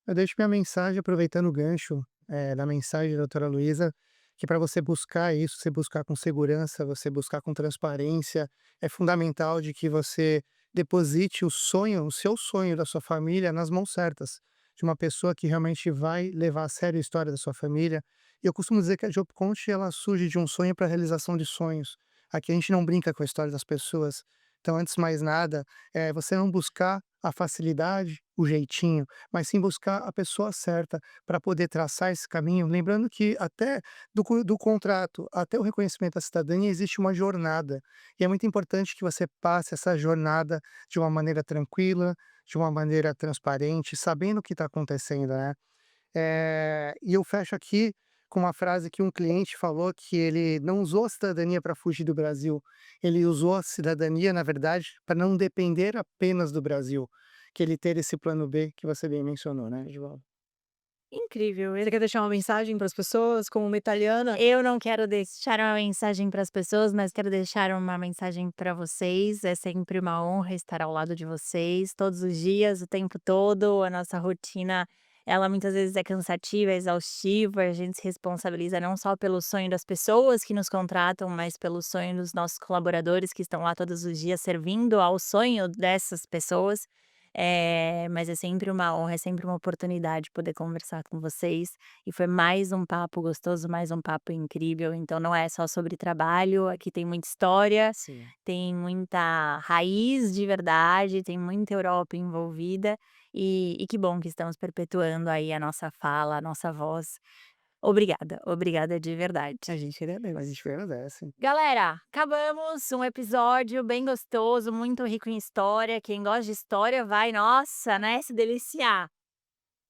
Eu deixo minha mensagem aproveitando o gancho, da mensagem da doutora Luísa, que para você buscar isso, você buscar com segurança, você buscar com transparência, é fundamental de que você deposite o seu sonho da sua família nas mãos certas, de uma pessoa que realmente vai levar a sério a história da sua família. E eu costumo dizer que a Job Conte, ela surge de um sonho para a realização de sonhos. Aqui a gente não brinca com a história das pessoas. Então, antes de mais nada, é você não buscar a facilidade, o jeitinho, mas sim buscar a pessoa certa para poder traçar esse caminho. Lembrando que até do contrato até o reconhecimento da cidadania existe uma jornada. E é muito importante que você passe essa jornada de uma maneira tranquila, de uma maneira transparente, sabendo o que está acontecendo, né? E eu fecho aqui com uma frase que um cliente falou que ele não usou a cidadania para fugir do Brasil, ele usou a cidadania, na verdade, para não depender apenas do Brasil, que ele ter esse plano B que você bem mencionou, né, João? Incrível. Você quer deixar uma mensagem para as pessoas como uma italiana? Eu não quero deixar uma mensagem para as pessoas, mas quero deixar uma mensagem para vocês. É sempre uma honra estar ao lado de vocês, todos os dias, o tempo todo. A nossa rotina ela muitas vezes é cansativa, é exaustiva, a gente se responsabiliza não só pelo sonho das pessoas que nos contratam, mas pelo sonho dos nossos colaboradores que estão lá todos os dias servindo ao sonho dessas pessoas. Mas é sempre uma honra, é sempre uma oportunidade poder conversar com vocês, e foi mais um papo gostoso, mais um papo incrível. Então não é só sobre trabalho, aqui tem muita história, Sim. tem muita raiz de verdade, tem muita Europa envolvida, e que bom que estamos perpetuando aí a nossa fala, a nossa voz. Obrigada, obrigada de verdade. A gente agradece. Galera, acabamos um episódio bem gostoso, muito rico em história. Quem gosta de história vai, nossa, né, se deliciar.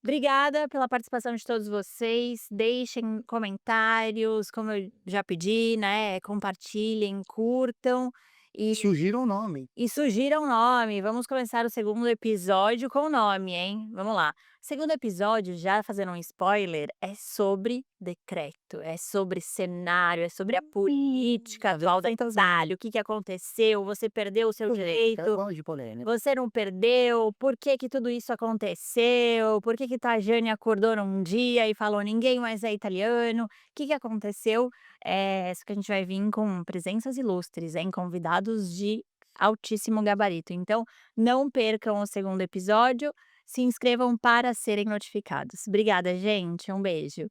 Obrigada pela participação de todos vocês. Deixem comentários, como eu já pedi, né? Compartilhem, curtam e Sugira o nome. e sugira um nome. Vamos começar o segundo episódio com o nome, hein? Vamos lá. Segundo episódio, já fazendo um spoiler, é sobre decreto, é sobre cenário, é sobre a política atual da Itália, o que aconteceu, você perdeu o seu Eu direito, gosto de polêmica. você não perdeu, por que que tudo isso aconteceu, por que que Tajani acordou num dia e falou: "Ninguém mais é italiano", o que que aconteceu? Isso que a gente vai vir com presenças ilustres, hein, convidados de altíssimo gabarito. Então, não percam o segundo episódio, se inscrevam para serem notificados. Obrigada, gente, um beijo.